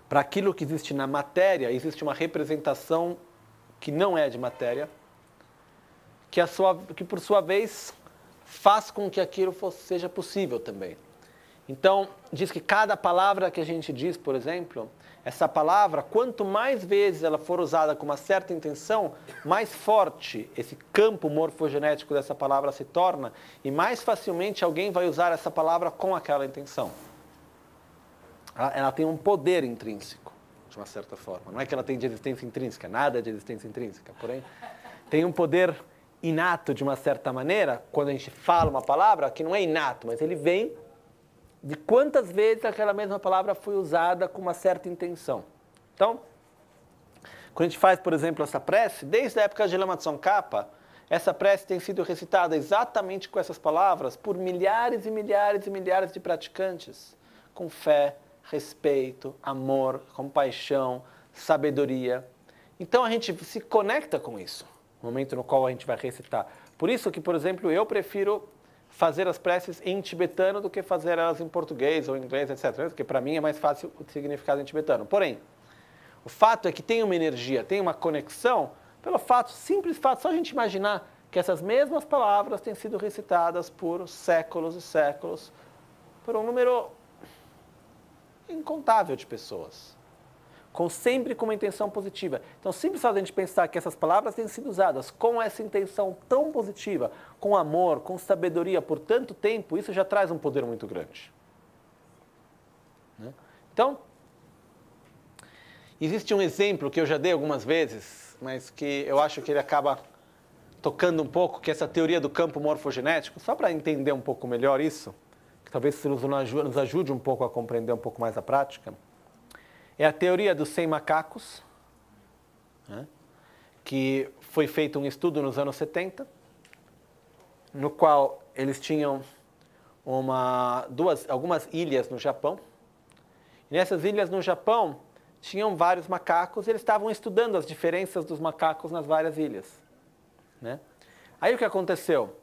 para aquilo que existe na matéria, existe uma representação que não é de matéria, que por sua vez faz com que aquilo seja possível também. Então, diz que cada palavra que a gente diz, por exemplo, essa palavra, quanto mais vezes ela for usada com uma certa intenção, mais forte esse campo morfogenético dessa palavra se torna e mais facilmente alguém vai usar essa palavra com aquela intenção. Ela tem um poder intrínseco, de uma certa forma. Não é que ela tem de existência intrínseca, nada de existência intrínseca, porém, tem um poder inato de uma certa maneira, quando a gente fala uma palavra, que não é inato, mas ele vem de quantas vezes aquela mesma palavra foi usada com uma certa intenção. Então, quando a gente faz, por exemplo, essa prece, desde a época de Lama Tsongkhapa, essa prece tem sido recitada exatamente com essas palavras por milhares e milhares e milhares de praticantes, com fé, respeito, amor, compaixão, sabedoria. Então a gente se conecta com isso, no momento no qual a gente vai recitar. Por isso que, por exemplo, eu prefiro fazer as preces em tibetano do que fazer elas em português ou em inglês, etc. Porque para mim é mais fácil o significado em tibetano. Porém, o fato é que tem uma energia, tem uma conexão, pelo fato, simples fato, só a gente imaginar que essas mesmas palavras têm sido recitadas por séculos e séculos, por um número incontável de pessoas, sempre com uma intenção positiva. Então, simples só a gente pensar que essas palavras têm sido usadas com essa intenção tão positiva, com amor, com sabedoria por tanto tempo, isso já traz um poder muito grande. Então, existe um exemplo que eu já dei algumas vezes, mas que eu acho que ele acaba tocando um pouco, que é essa teoria do campo morfogenético, só para entender um pouco melhor isso, que talvez isso nos ajude um pouco a compreender um pouco mais a prática. É a teoria dos 100 macacos, né, que foi feito um estudo nos anos 70, no qual eles tinham algumas ilhas no Japão. E nessas ilhas no Japão tinham vários macacos e eles estavam estudando as diferenças dos macacos nas várias ilhas, né? Aí o que aconteceu?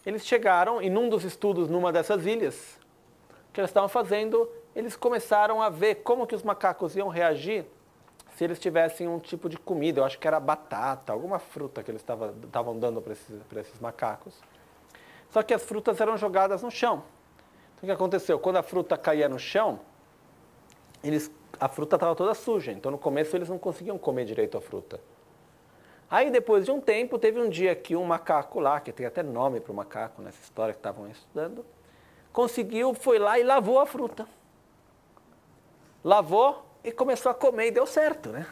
Eles chegaram e num dos estudos numa dessas ilhas, o que eles estavam fazendo, eles começaram a ver como que os macacos iam reagir se eles tivessem um tipo de comida, eu acho que era batata, alguma fruta que eles estavam dando para esses macacos. Só que as frutas eram jogadas no chão. Então o que aconteceu? Quando a fruta caía no chão, a fruta estava toda suja, então no começo eles não conseguiam comer direito a fruta. Aí depois de um tempo, teve um dia que um macaco lá, que tem até nome para o macaco nessa história que estavam estudando, foi lá e lavou a fruta. Lavou e começou a comer e deu certo, né?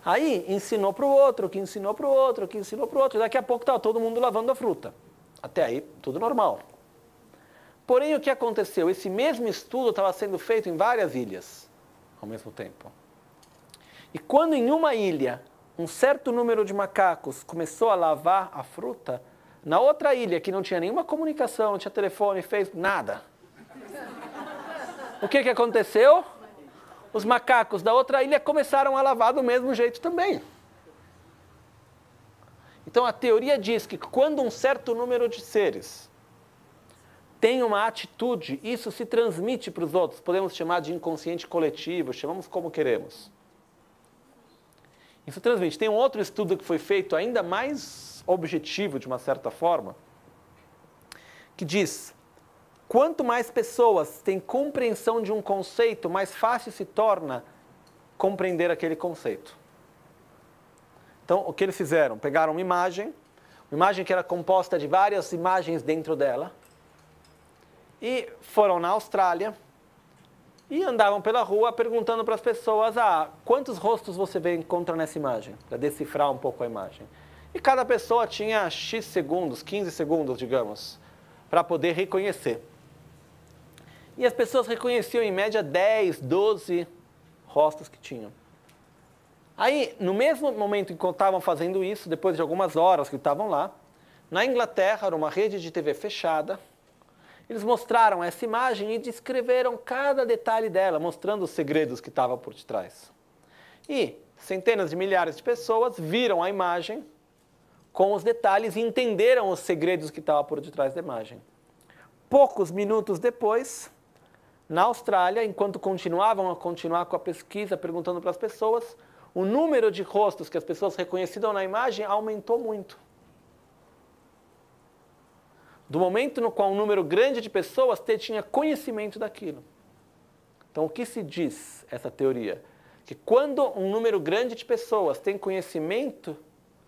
Aí ensinou para o outro, que ensinou para o outro, que ensinou para o outro. Daqui a pouco estava todo mundo lavando a fruta. Até aí, tudo normal. Porém, o que aconteceu? Esse mesmo estudo estava sendo feito em várias ilhas ao mesmo tempo. E quando em uma ilha, um certo número de macacos começou a lavar a fruta, na outra ilha, que não tinha nenhuma comunicação, não tinha telefone, fez nada. O que aconteceu? Os macacos da outra ilha começaram a lavar do mesmo jeito também. Então a teoria diz que quando um certo número de seres tem uma atitude, isso se transmite para os outros. Podemos chamar de inconsciente coletivo, chamamos como queremos. Isso transmite. Tem um outro estudo que foi feito ainda mais objetivo, de uma certa forma, que diz: quanto mais pessoas têm compreensão de um conceito, mais fácil se torna compreender aquele conceito. Então, o que eles fizeram? Pegaram uma imagem que era composta de várias imagens dentro dela, e foram na Austrália e andavam pela rua perguntando para as pessoas: quantos rostos você encontra nessa imagem? Para decifrar um pouco a imagem. E cada pessoa tinha X segundos, 15 segundos, digamos, para poder reconhecer. E as pessoas reconheciam em média 10, 12 rostos que tinham. Aí, no mesmo momento em que estavam fazendo isso, depois de algumas horas que estavam lá, na Inglaterra, numa rede de TV fechada, eles mostraram essa imagem e descreveram cada detalhe dela, mostrando os segredos que estavam por detrás. E centenas de milhares de pessoas viram a imagem com os detalhes e entenderam os segredos que estavam por detrás da imagem. Poucos minutos depois, na Austrália, enquanto continuavam com a pesquisa, perguntando para as pessoas, o número de rostos que as pessoas reconheceram na imagem aumentou muito. Do momento no qual um número grande de pessoas tinha conhecimento daquilo. Então, o que se diz, essa teoria? Que quando um número grande de pessoas tem conhecimento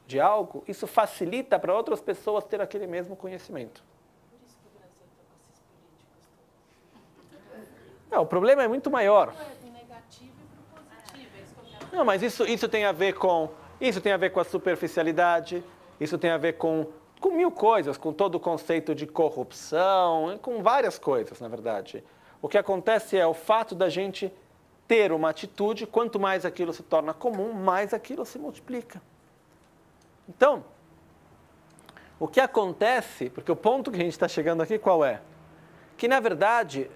de algo, isso facilita para outras pessoas ter aquele mesmo conhecimento. Por isso que o Brasil está com esses políticos todos. Não, o problema é muito maior. É do negativo e para o positivo. É isso que eu quero. Não, mas isso tem a ver com a superficialidade, isso tem a ver com mil coisas, com todo o conceito de corrupção, com várias coisas, na verdade. O que acontece é o fato da gente ter uma atitude, quanto mais aquilo se torna comum, mais aquilo se multiplica. Então, o que acontece, porque o ponto que a gente está chegando aqui qual é? Que, na verdade,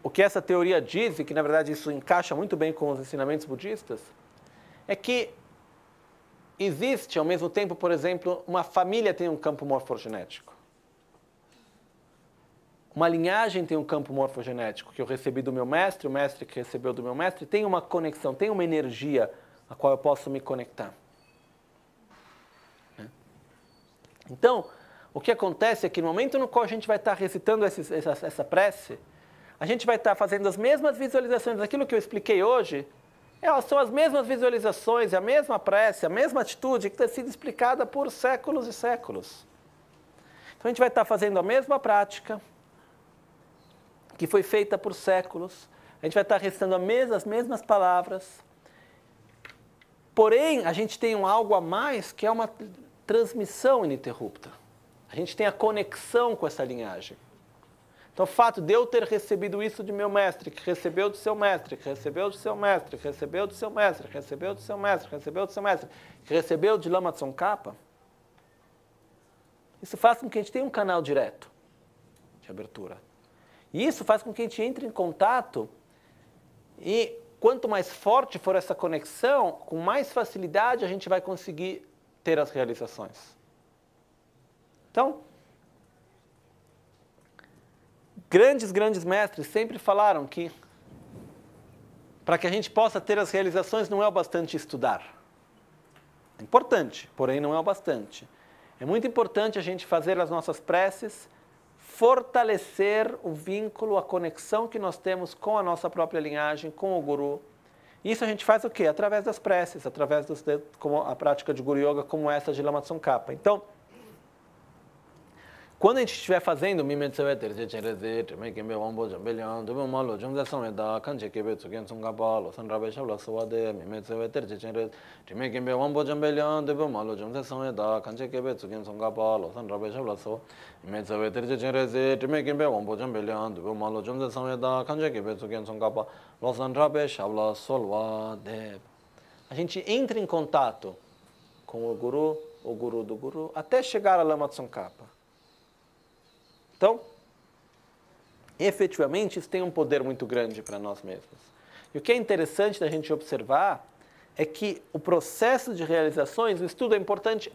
o que essa teoria diz, e que, na verdade, isso encaixa muito bem com os ensinamentos budistas, é que existe, ao mesmo tempo, por exemplo, uma família tem um campo morfogenético. Uma linhagem tem um campo morfogenético que eu recebi do meu mestre, o mestre que recebeu do meu mestre, tem uma conexão, tem uma energia a qual eu posso me conectar. Então, o que acontece é que no momento no qual a gente vai estar recitando essa prece, a gente vai estar fazendo as mesmas visualizações daquilo que eu expliquei hoje. São as mesmas visualizações, a mesma prece, a mesma atitude que tem sido explicada por séculos e séculos. Então a gente vai estar fazendo a mesma prática que foi feita por séculos. A gente vai estar recitando as mesmas palavras. Porém, a gente tem algo a mais que é uma transmissão ininterrupta. A gente tem a conexão com essa linhagem. Então, o fato de eu ter recebido isso de meu mestre, que recebeu do seu mestre, que recebeu do seu mestre, que recebeu do seu mestre, que recebeu do seu mestre, que recebeu do seu mestre, que recebeu de Lama Tsongkhapa, isso faz com que a gente tenha um canal direto de abertura. E isso faz com que a gente entre em contato e quanto mais forte for essa conexão, com mais facilidade a gente vai conseguir ter as realizações. Então, grandes mestres sempre falaram que para que a gente possa ter as realizações não é o bastante estudar. É importante, porém não é o bastante. É muito importante a gente fazer as nossas preces, fortalecer o vínculo, a conexão que nós temos com a nossa própria linhagem, com o Guru. Isso a gente faz o quê? Através das preces, através como a prática de Guru Yoga como essa de Lama Tsongkhapa. Então, quando a gente estiver fazendo a gente entra em contato com o Guru do Guru, até chegar a Lama Tsongkhapa. Então, efetivamente, isso tem um poder muito grande para nós mesmos. E o que é interessante da gente observar é que o processo de realizações, o estudo é importante,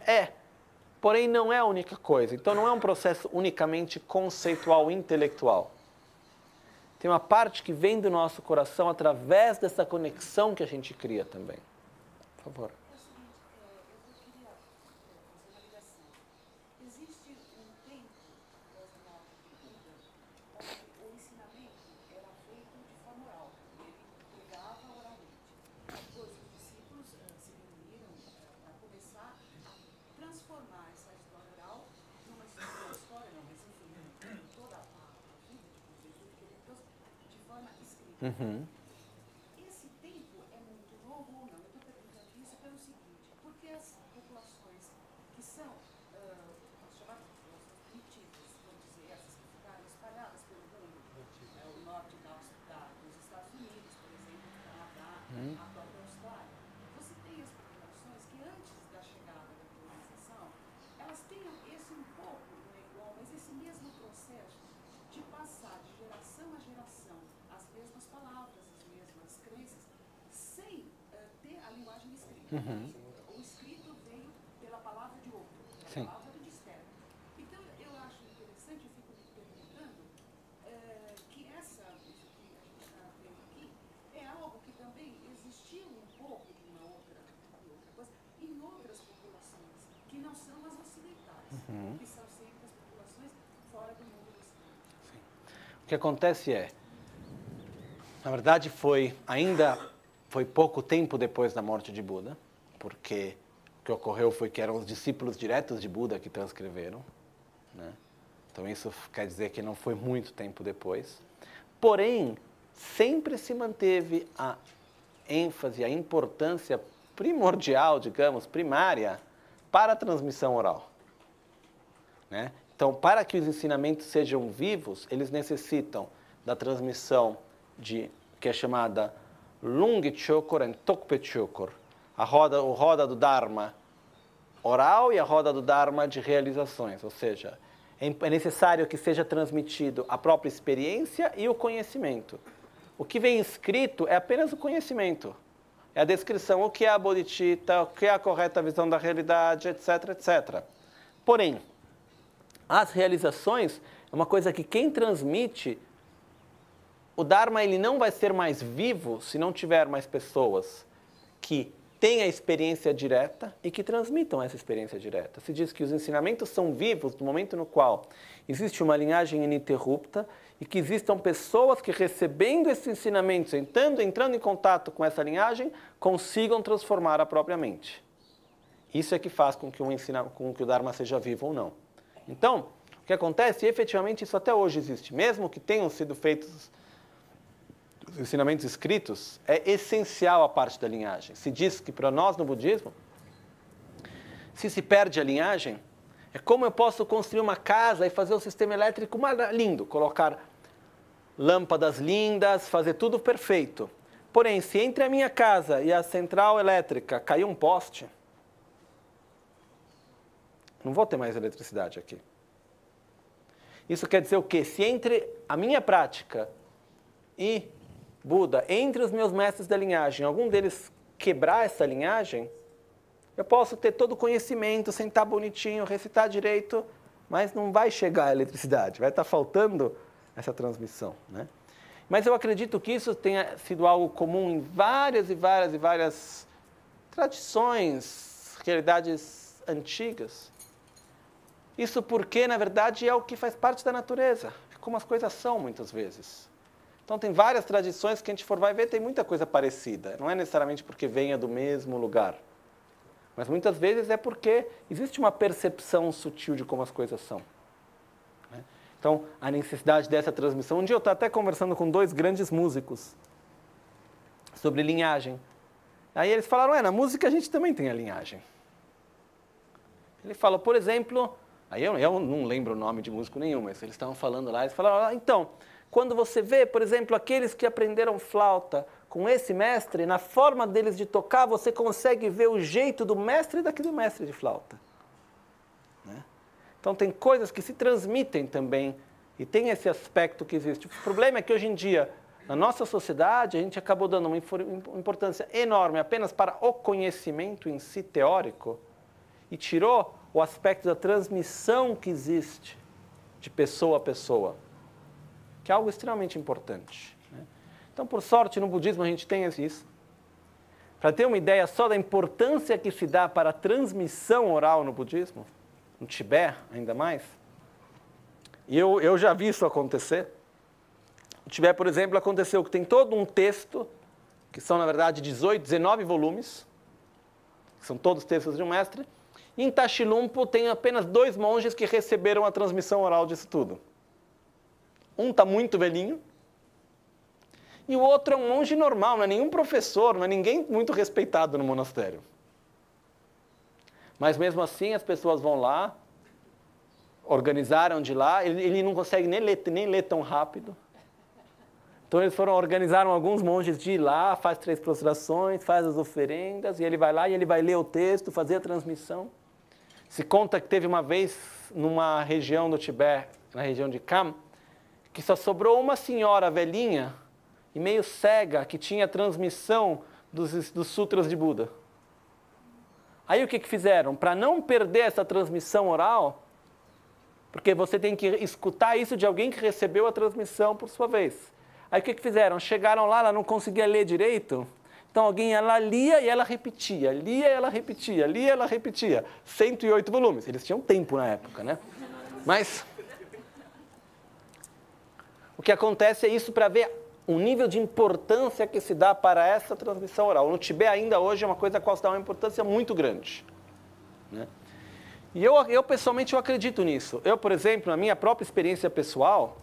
porém não é a única coisa. Então, não é um processo unicamente conceitual, intelectual. Tem uma parte que vem do nosso coração através dessa conexão que a gente cria também. Por favor. Esse tempo é muito longo ou não? Eu estou perguntando isso pelo seguinte, porque as populações que são chamadas de populações primitivas, vamos dizer, essas que ficaram espalhadas pelo mundo, o norte dos Estados Unidos, por exemplo, o Canadá, O escrito veio pela palavra de outro, pela palavra do externo. Então, eu acho interessante, eu fico me perguntando que isso que a gente está vendo aqui é algo que também existiu um pouco de uma outra coisa em outras populações, que não são as ocidentais, que são sempre as populações fora do mundo ocidental. O que acontece é, na verdade foi pouco tempo depois da morte de Buda, porque o que ocorreu foi que eram os discípulos diretos de Buda que transcreveram, né? Então isso quer dizer que não foi muito tempo depois. Porém, sempre se manteve a ênfase, a importância primordial, digamos, primária, para a transmissão oral, né? Então, para que os ensinamentos sejam vivos, eles necessitam da transmissão que é chamada Lung Chokor e Tokpe Chokor, o roda do Dharma oral e a roda do Dharma de realizações, ou seja, é necessário que seja transmitido a própria experiência e o conhecimento. O que vem escrito é apenas o conhecimento, é a descrição, o que é a bodhicitta, o que é a correta visão da realidade, etc, etc. Porém, as realizações é uma coisa que quem transmite, o Dharma ele não vai ser mais vivo se não tiver mais pessoas que têm a experiência direta e que transmitam essa experiência direta. Se diz que os ensinamentos são vivos no momento no qual existe uma linhagem ininterrupta e que existam pessoas que recebendo esses ensinamentos, entrando em contato com essa linhagem, consigam transformar a própria mente. Isso é que faz com que o Dharma seja vivo ou não. Então, o que acontece, efetivamente, isso até hoje existe. Mesmo que tenham sido feitos os ensinamentos escritos, é essencial a parte da linhagem. Se diz que para nós no budismo, se perde a linhagem, é como eu posso construir uma casa e fazer o sistema elétrico lindo, colocar lâmpadas lindas, fazer tudo perfeito. Porém, se entre a minha casa e a central elétrica cair um poste, não vou ter mais eletricidade aqui. Isso quer dizer o quê? Se entre a minha prática e Buda, entre os meus mestres da linhagem, algum deles quebrar essa linhagem, eu posso ter todo o conhecimento, sentar bonitinho, recitar direito, mas não vai chegar a eletricidade, vai estar faltando essa transmissão, né? Mas eu acredito que isso tenha sido algo comum em várias e várias e várias tradições, realidades antigas. Isso porque, na verdade, é o que faz parte da natureza, como as coisas são muitas vezes. Então, tem várias tradições que a gente vai ver, tem muita coisa parecida. Não é necessariamente porque venha do mesmo lugar. Mas muitas vezes é porque existe uma percepção sutil de como as coisas são. Então, a necessidade dessa transmissão. Um dia eu estava até conversando com 2 grandes músicos sobre linhagem. Aí eles falaram, na música a gente também tem a linhagem. Ele falou, por exemplo, aí eu não lembro o nome de músico nenhum, mas eles estavam falando lá, eles falaram, então, quando você vê, por exemplo, aqueles que aprenderam flauta com esse mestre, na forma deles de tocar, você consegue ver o jeito do mestre daqui do mestre de flauta. Né? Então, tem coisas que se transmitem também, e tem esse aspecto que existe. O problema é que, hoje em dia, na nossa sociedade, a gente acabou dando uma importância enorme apenas para o conhecimento em si teórico, e tirou o aspecto da transmissão que existe de pessoa a pessoa, que é algo extremamente importante. Né? Então, por sorte, no budismo a gente tem isso. Para ter uma ideia só da importância que se dá para a transmissão oral no budismo, no Tibete ainda mais, e eu já vi isso acontecer. No Tibete, por exemplo, aconteceu que tem todo um texto, que são, na verdade, 19 volumes, que são todos textos de um mestre, e em Tashilhunpo tem apenas 2 monges que receberam a transmissão oral disso tudo. Um está muito velhinho, e o outro é um monge normal, não é nenhum professor, não é ninguém muito respeitado no monastério. Mas mesmo assim as pessoas vão lá, organizaram de lá, ele não consegue nem ler tão rápido. Então eles organizaram alguns monges de ir lá, faz 3 prostrações, faz as oferendas, e ele vai lá e ele vai ler o texto, fazer a transmissão. Se conta que teve uma vez, numa região do Tibete, na região de Kham, que só sobrou uma senhora velhinha e meio cega que tinha a transmissão dos sutras de Buda. Aí o que fizeram? Para não perder essa transmissão oral, porque você tem que escutar isso de alguém que recebeu a transmissão por sua vez. Aí o que fizeram? Chegaram lá, ela não conseguia ler direito, então alguém ia lá, lia e ela repetia, lia e ela repetia, lia e ela repetia. 108 volumes. Eles tinham tempo na época, né? Mas o que acontece é isso para ver o nível de importância que se dá para essa transmissão oral. No Tibete ainda hoje é uma coisa a qual se dá uma importância muito grande, né? E eu pessoalmente eu acredito nisso. Eu, por exemplo, na minha própria experiência pessoal,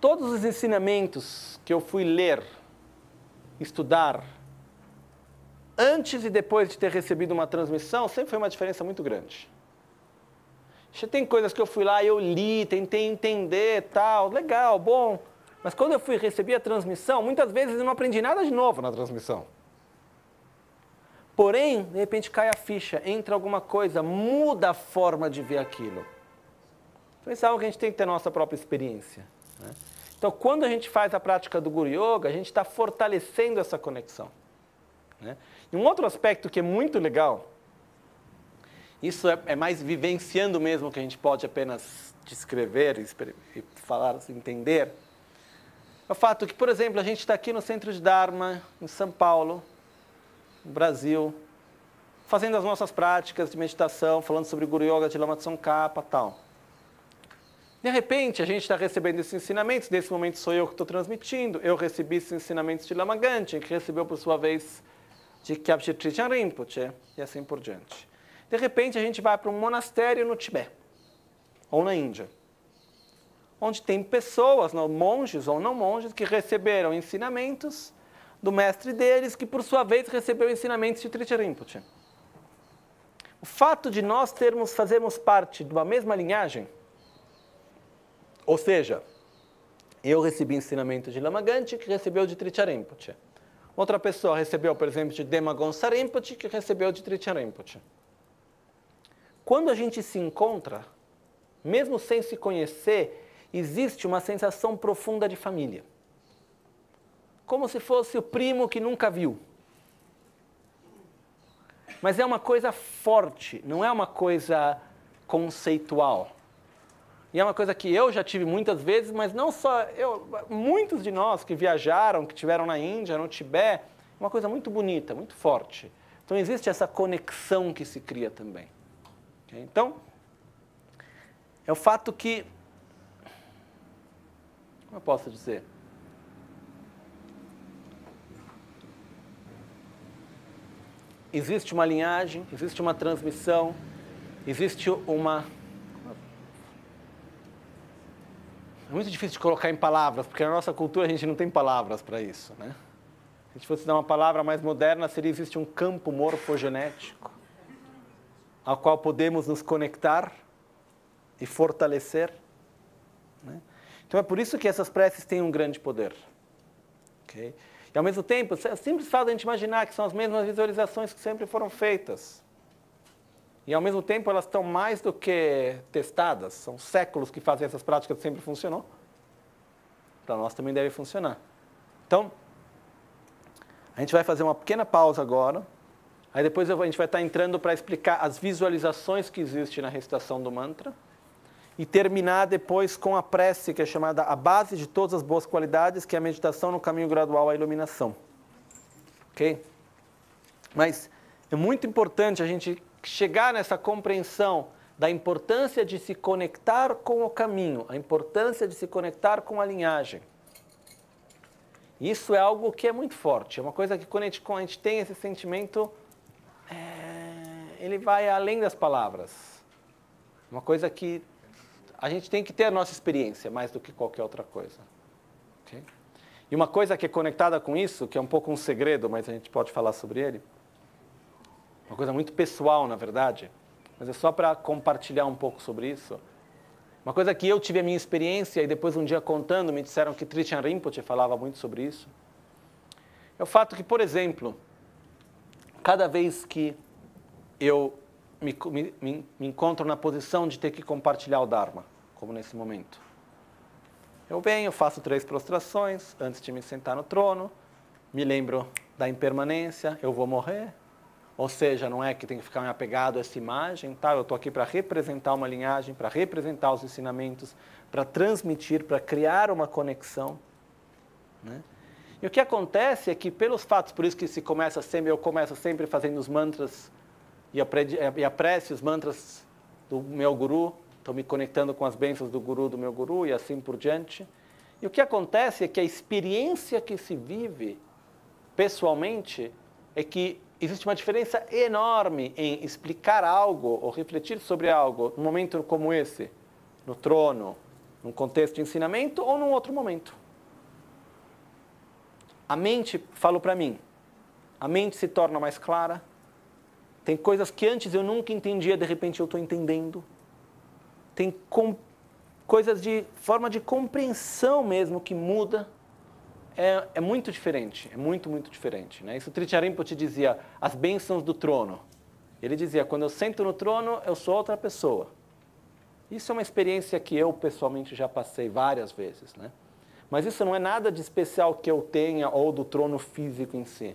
todos os ensinamentos que eu fui ler, estudar, antes e depois de ter recebido uma transmissão, sempre foi uma diferença muito grande. Já tem coisas que eu fui lá, eu li, tentei entender, tal, legal, bom. Mas quando eu fui receber a transmissão, muitas vezes eu não aprendi nada de novo na transmissão. Porém, de repente cai a ficha, entra alguma coisa, muda a forma de ver aquilo. Então isso é algo que a gente tem que ter nossa própria experiência, né? Então, quando a gente faz a prática do Guru Yoga, a gente está fortalecendo essa conexão, né? E um outro aspecto que é muito legal, isso é mais vivenciando mesmo, que a gente pode apenas descrever e falar, entender, é o fato que, por exemplo, a gente está aqui no Centro de Dharma, em São Paulo, no Brasil, fazendo as nossas práticas de meditação, falando sobre Guru Yoga de Lama Tsongkhapa e tal. De repente, a gente está recebendo esses ensinamentos, nesse momento sou eu que estou transmitindo, eu recebi esses ensinamentos de Lama Ganchen, que recebeu por sua vez de Kyabje Trichan Rinpoche, e assim por diante. De repente, a gente vai para um monastério no Tibete, ou na Índia, onde tem pessoas, monges ou não monges, que receberam ensinamentos do mestre deles, que por sua vez recebeu ensinamentos de Trichan Rinpoche. O fato de nós fazermos parte de uma mesma linhagem, ou seja, eu recebi ensinamento de Lama Ganchen, que recebeu de Trichan Rinpoche. Outra pessoa recebeu, por exemplo, de Dema Gonsa Rinpoche, que recebeu de Trichan Rinpoche. Quando a gente se encontra, mesmo sem se conhecer, existe uma sensação profunda de família. Como se fosse o primo que nunca viu. Mas é uma coisa forte, não é uma coisa conceitual. E é uma coisa que eu já tive muitas vezes, mas não só eu, muitos de nós que viajaram, que estiveram na Índia, no Tibete, é uma coisa muito bonita, muito forte. Então existe essa conexão que se cria também. Okay? Então, é o fato que, como eu posso dizer? Existe uma linhagem, existe uma transmissão, existe uma... É muito difícil de colocar em palavras, porque na nossa cultura a gente não tem palavras para isso, né? Se a gente fosse dar uma palavra mais moderna, seria: existe um campo morfogenético ao qual podemos nos conectar e fortalecer, né? Então é por isso que essas preces têm um grande poder. Okay? E ao mesmo tempo, é simples fato a gente imaginar que são as mesmas visualizações que sempre foram feitas. E ao mesmo tempo elas estão mais do que testadas, são séculos que fazem essas práticas, sempre funcionou. Para nós também deve funcionar. Então, a gente vai fazer uma pequena pausa agora, aí depois a gente vai estar entrando para explicar as visualizações que existem na recitação do mantra, e terminar depois com a prece, que é chamada a base de todas as boas qualidades, que é a meditação no caminho gradual à iluminação. Ok? Mas é muito importante a gente chegar nessa compreensão da importância de se conectar com o caminho, a importância de se conectar com a linhagem. Isso é algo que é muito forte, é uma coisa que quando a gente tem esse sentimento, ele vai além das palavras. Uma coisa que a gente tem que ter a nossa experiência, mais do que qualquer outra coisa. Okay? E uma coisa que é conectada com isso, que é um pouco um segredo, mas a gente pode falar sobre ele, uma coisa muito pessoal, na verdade, mas é só para compartilhar um pouco sobre isso. Uma coisa que eu tive a minha experiência e depois um dia contando, me disseram que Trichan Rinpoche falava muito sobre isso. É o fato que, por exemplo, cada vez que eu me encontro na posição de ter que compartilhar o Dharma, como nesse momento, eu venho, faço 3 prostrações antes de me sentar no trono, me lembro da impermanência, eu vou morrer, Ou seja, não é que tem que ficar apegado a essa imagem, tá? Eu estou aqui para representar uma linhagem, para representar os ensinamentos, para transmitir, para criar uma conexão, né? E o que acontece é que, pelos fatos, por isso que eu começo sempre fazendo os mantras e a prece, os mantras do meu guru, estou me conectando com as bênçãos do meu guru e assim por diante. E o que acontece é que a experiência que se vive pessoalmente é que existe uma diferença enorme em explicar algo ou refletir sobre algo num momento como esse, no trono, num contexto de ensinamento ou num outro momento. A mente, falo para mim, a mente se torna mais clara. Tem coisas que antes eu nunca entendia, de repente eu estou entendendo. Tem coisas de forma de compreensão mesmo que muda. É muito diferente, é muito, muito diferente, né? Isso Tricharya Rinpoche dizia, as bênçãos do trono. Ele dizia, quando eu sento no trono, eu sou outra pessoa. Isso é uma experiência que eu pessoalmente já passei várias vezes, né? Mas isso não é nada de especial que eu tenha ou do trono físico em si.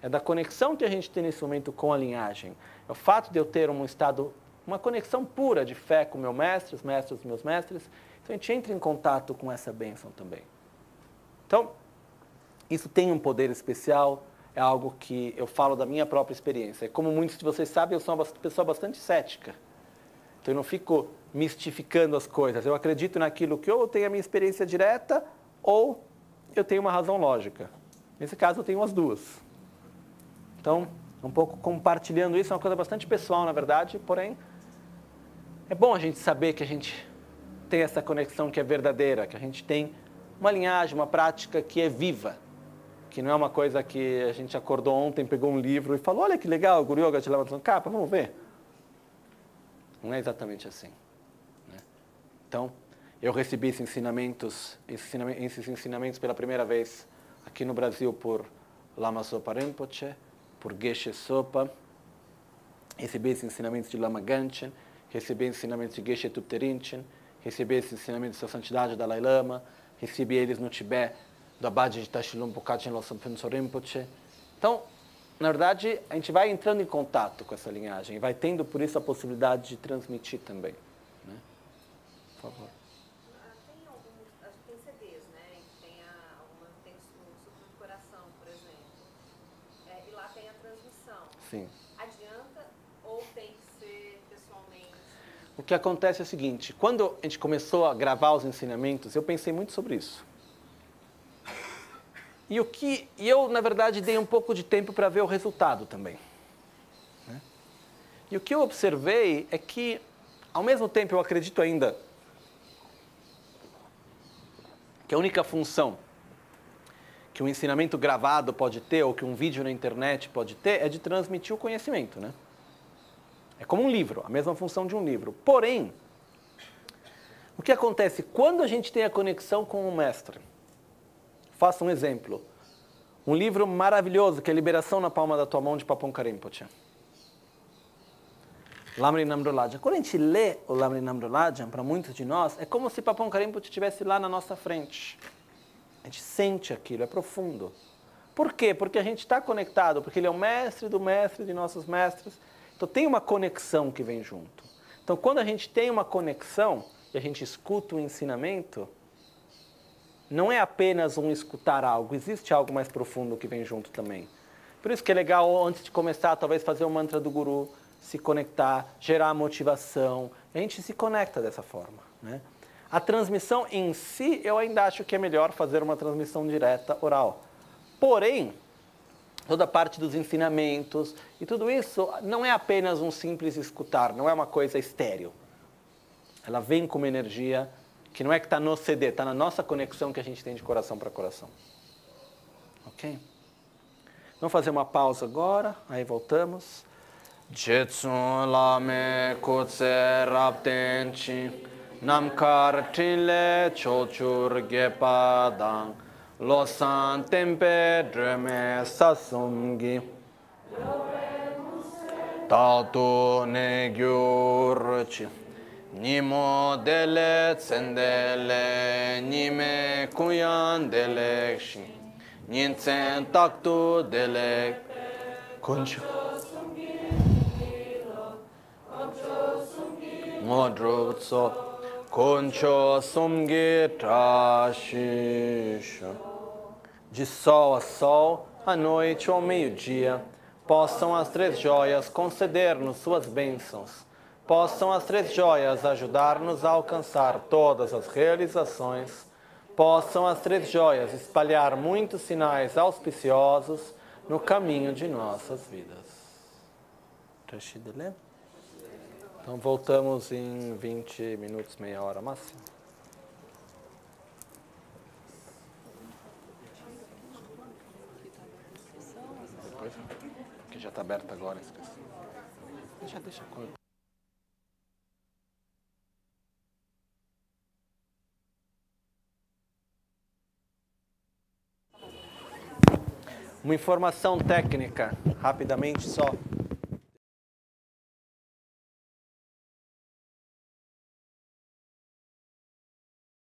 É da conexão que a gente tem nesse momento com a linhagem. É o fato de eu ter um estado, uma conexão pura de fé com meu mestre, os mestres dos meus mestres. Então a gente entra em contato com essa bênção também. Então, isso tem um poder especial, é algo que eu falo da minha própria experiência. E como muitos de vocês sabem, eu sou uma pessoa bastante cética. Então eu não fico mistificando as coisas. Eu acredito naquilo que ou eu tenho a minha experiência direta ou eu tenho uma razão lógica. Nesse caso eu tenho as duas. Então, um pouco compartilhando isso, é uma coisa bastante pessoal, na verdade, porém, é bom a gente saber que a gente tem essa conexão que é verdadeira, que a gente tem uma linhagem, uma prática que é viva, que não é uma coisa que a gente acordou ontem, pegou um livro e falou, olha que legal, o Guru Yoga te levantou capa, vamos ver. Não é exatamente assim, né? Então, eu recebi esses ensinamentos pela primeira vez aqui no Brasil por Lama Zopa Rinpoche, por Geshe Sopa, recebi esses ensinamentos de Lama Ganchen, recebi ensinamentos de Geshe Thupten Rinchen, recebi esses ensinamentos de Sua Santidade Dalai Lama, recebi eles no Tibete, do Abade de Tashilhunpo Kachin Losam Phuntsho Rinpoche. Então, na verdade, a gente vai entrando em contato com essa linhagem e vai tendo, por isso, a possibilidade de transmitir também, né? Por favor. Tem alguns, acho que tem CDs, né? Tem o Suco do Coração, por exemplo. E lá tem a transmissão. Sim. Adianta ou tem que ser pessoalmente? O que acontece é o seguinte, quando a gente começou a gravar os ensinamentos, eu pensei muito sobre isso. E eu, na verdade, dei um pouco de tempo para ver o resultado também, né? E o que eu observei é que, ao mesmo tempo, eu acredito ainda que a única função que um ensinamento gravado pode ter, ou que um vídeo na internet pode ter, é de transmitir o conhecimento, né? É como um livro, a mesma função de um livro. Porém, o que acontece quando a gente tem a conexão com o mestre? Faça um exemplo. Um livro maravilhoso que é Liberação na Palma da Tua Mão, de Paponka Rinpoche. Lamrim Namrolajan. Quando a gente lê o Lamrim Namrolajan, para muitos de nós, é como se Paponka Rinpoche estivesse lá na nossa frente. A gente sente aquilo, é profundo. Por quê? Porque a gente está conectado, porque ele é o mestre do mestre de nossos mestres. Então tem uma conexão que vem junto. Então quando a gente tem uma conexão e a gente escuta o ensinamento, não é apenas um escutar algo, existe algo mais profundo que vem junto também. Por isso que é legal, antes de começar, talvez fazer o mantra do Guru, se conectar, gerar motivação. A gente se conecta dessa forma, né? A transmissão em si, eu ainda acho que é melhor fazer uma transmissão direta, oral. Porém, toda a parte dos ensinamentos e tudo isso não é apenas um simples escutar, não é uma coisa estéril. Ela vem com uma energia que não é que está no CD, está na nossa conexão que a gente tem de coração para coração. Ok? Vamos fazer uma pausa agora, aí voltamos. Jetsun lame kutse raptenchi namkar trile chochur gepadang losan tempe dreme sasumgi tatu ne gyurchi Nimo dele tsendele, nime kuyan delekshi, nintzen taktu delek, kuncho Modrutso Concho Sumge Trashisho. De sol a sol, à noite ou ao meio-dia, possam as três joias conceder-nos suas bênçãos. Possam as três joias ajudar-nos a alcançar todas as realizações. Possam as três joias espalhar muitos sinais auspiciosos no caminho de nossas vidas. Então voltamos em 20 minutos, meia hora máximo. Depois, que já está aberto agora, esqueci. Deixa cortar. Uma informação técnica, rapidamente só.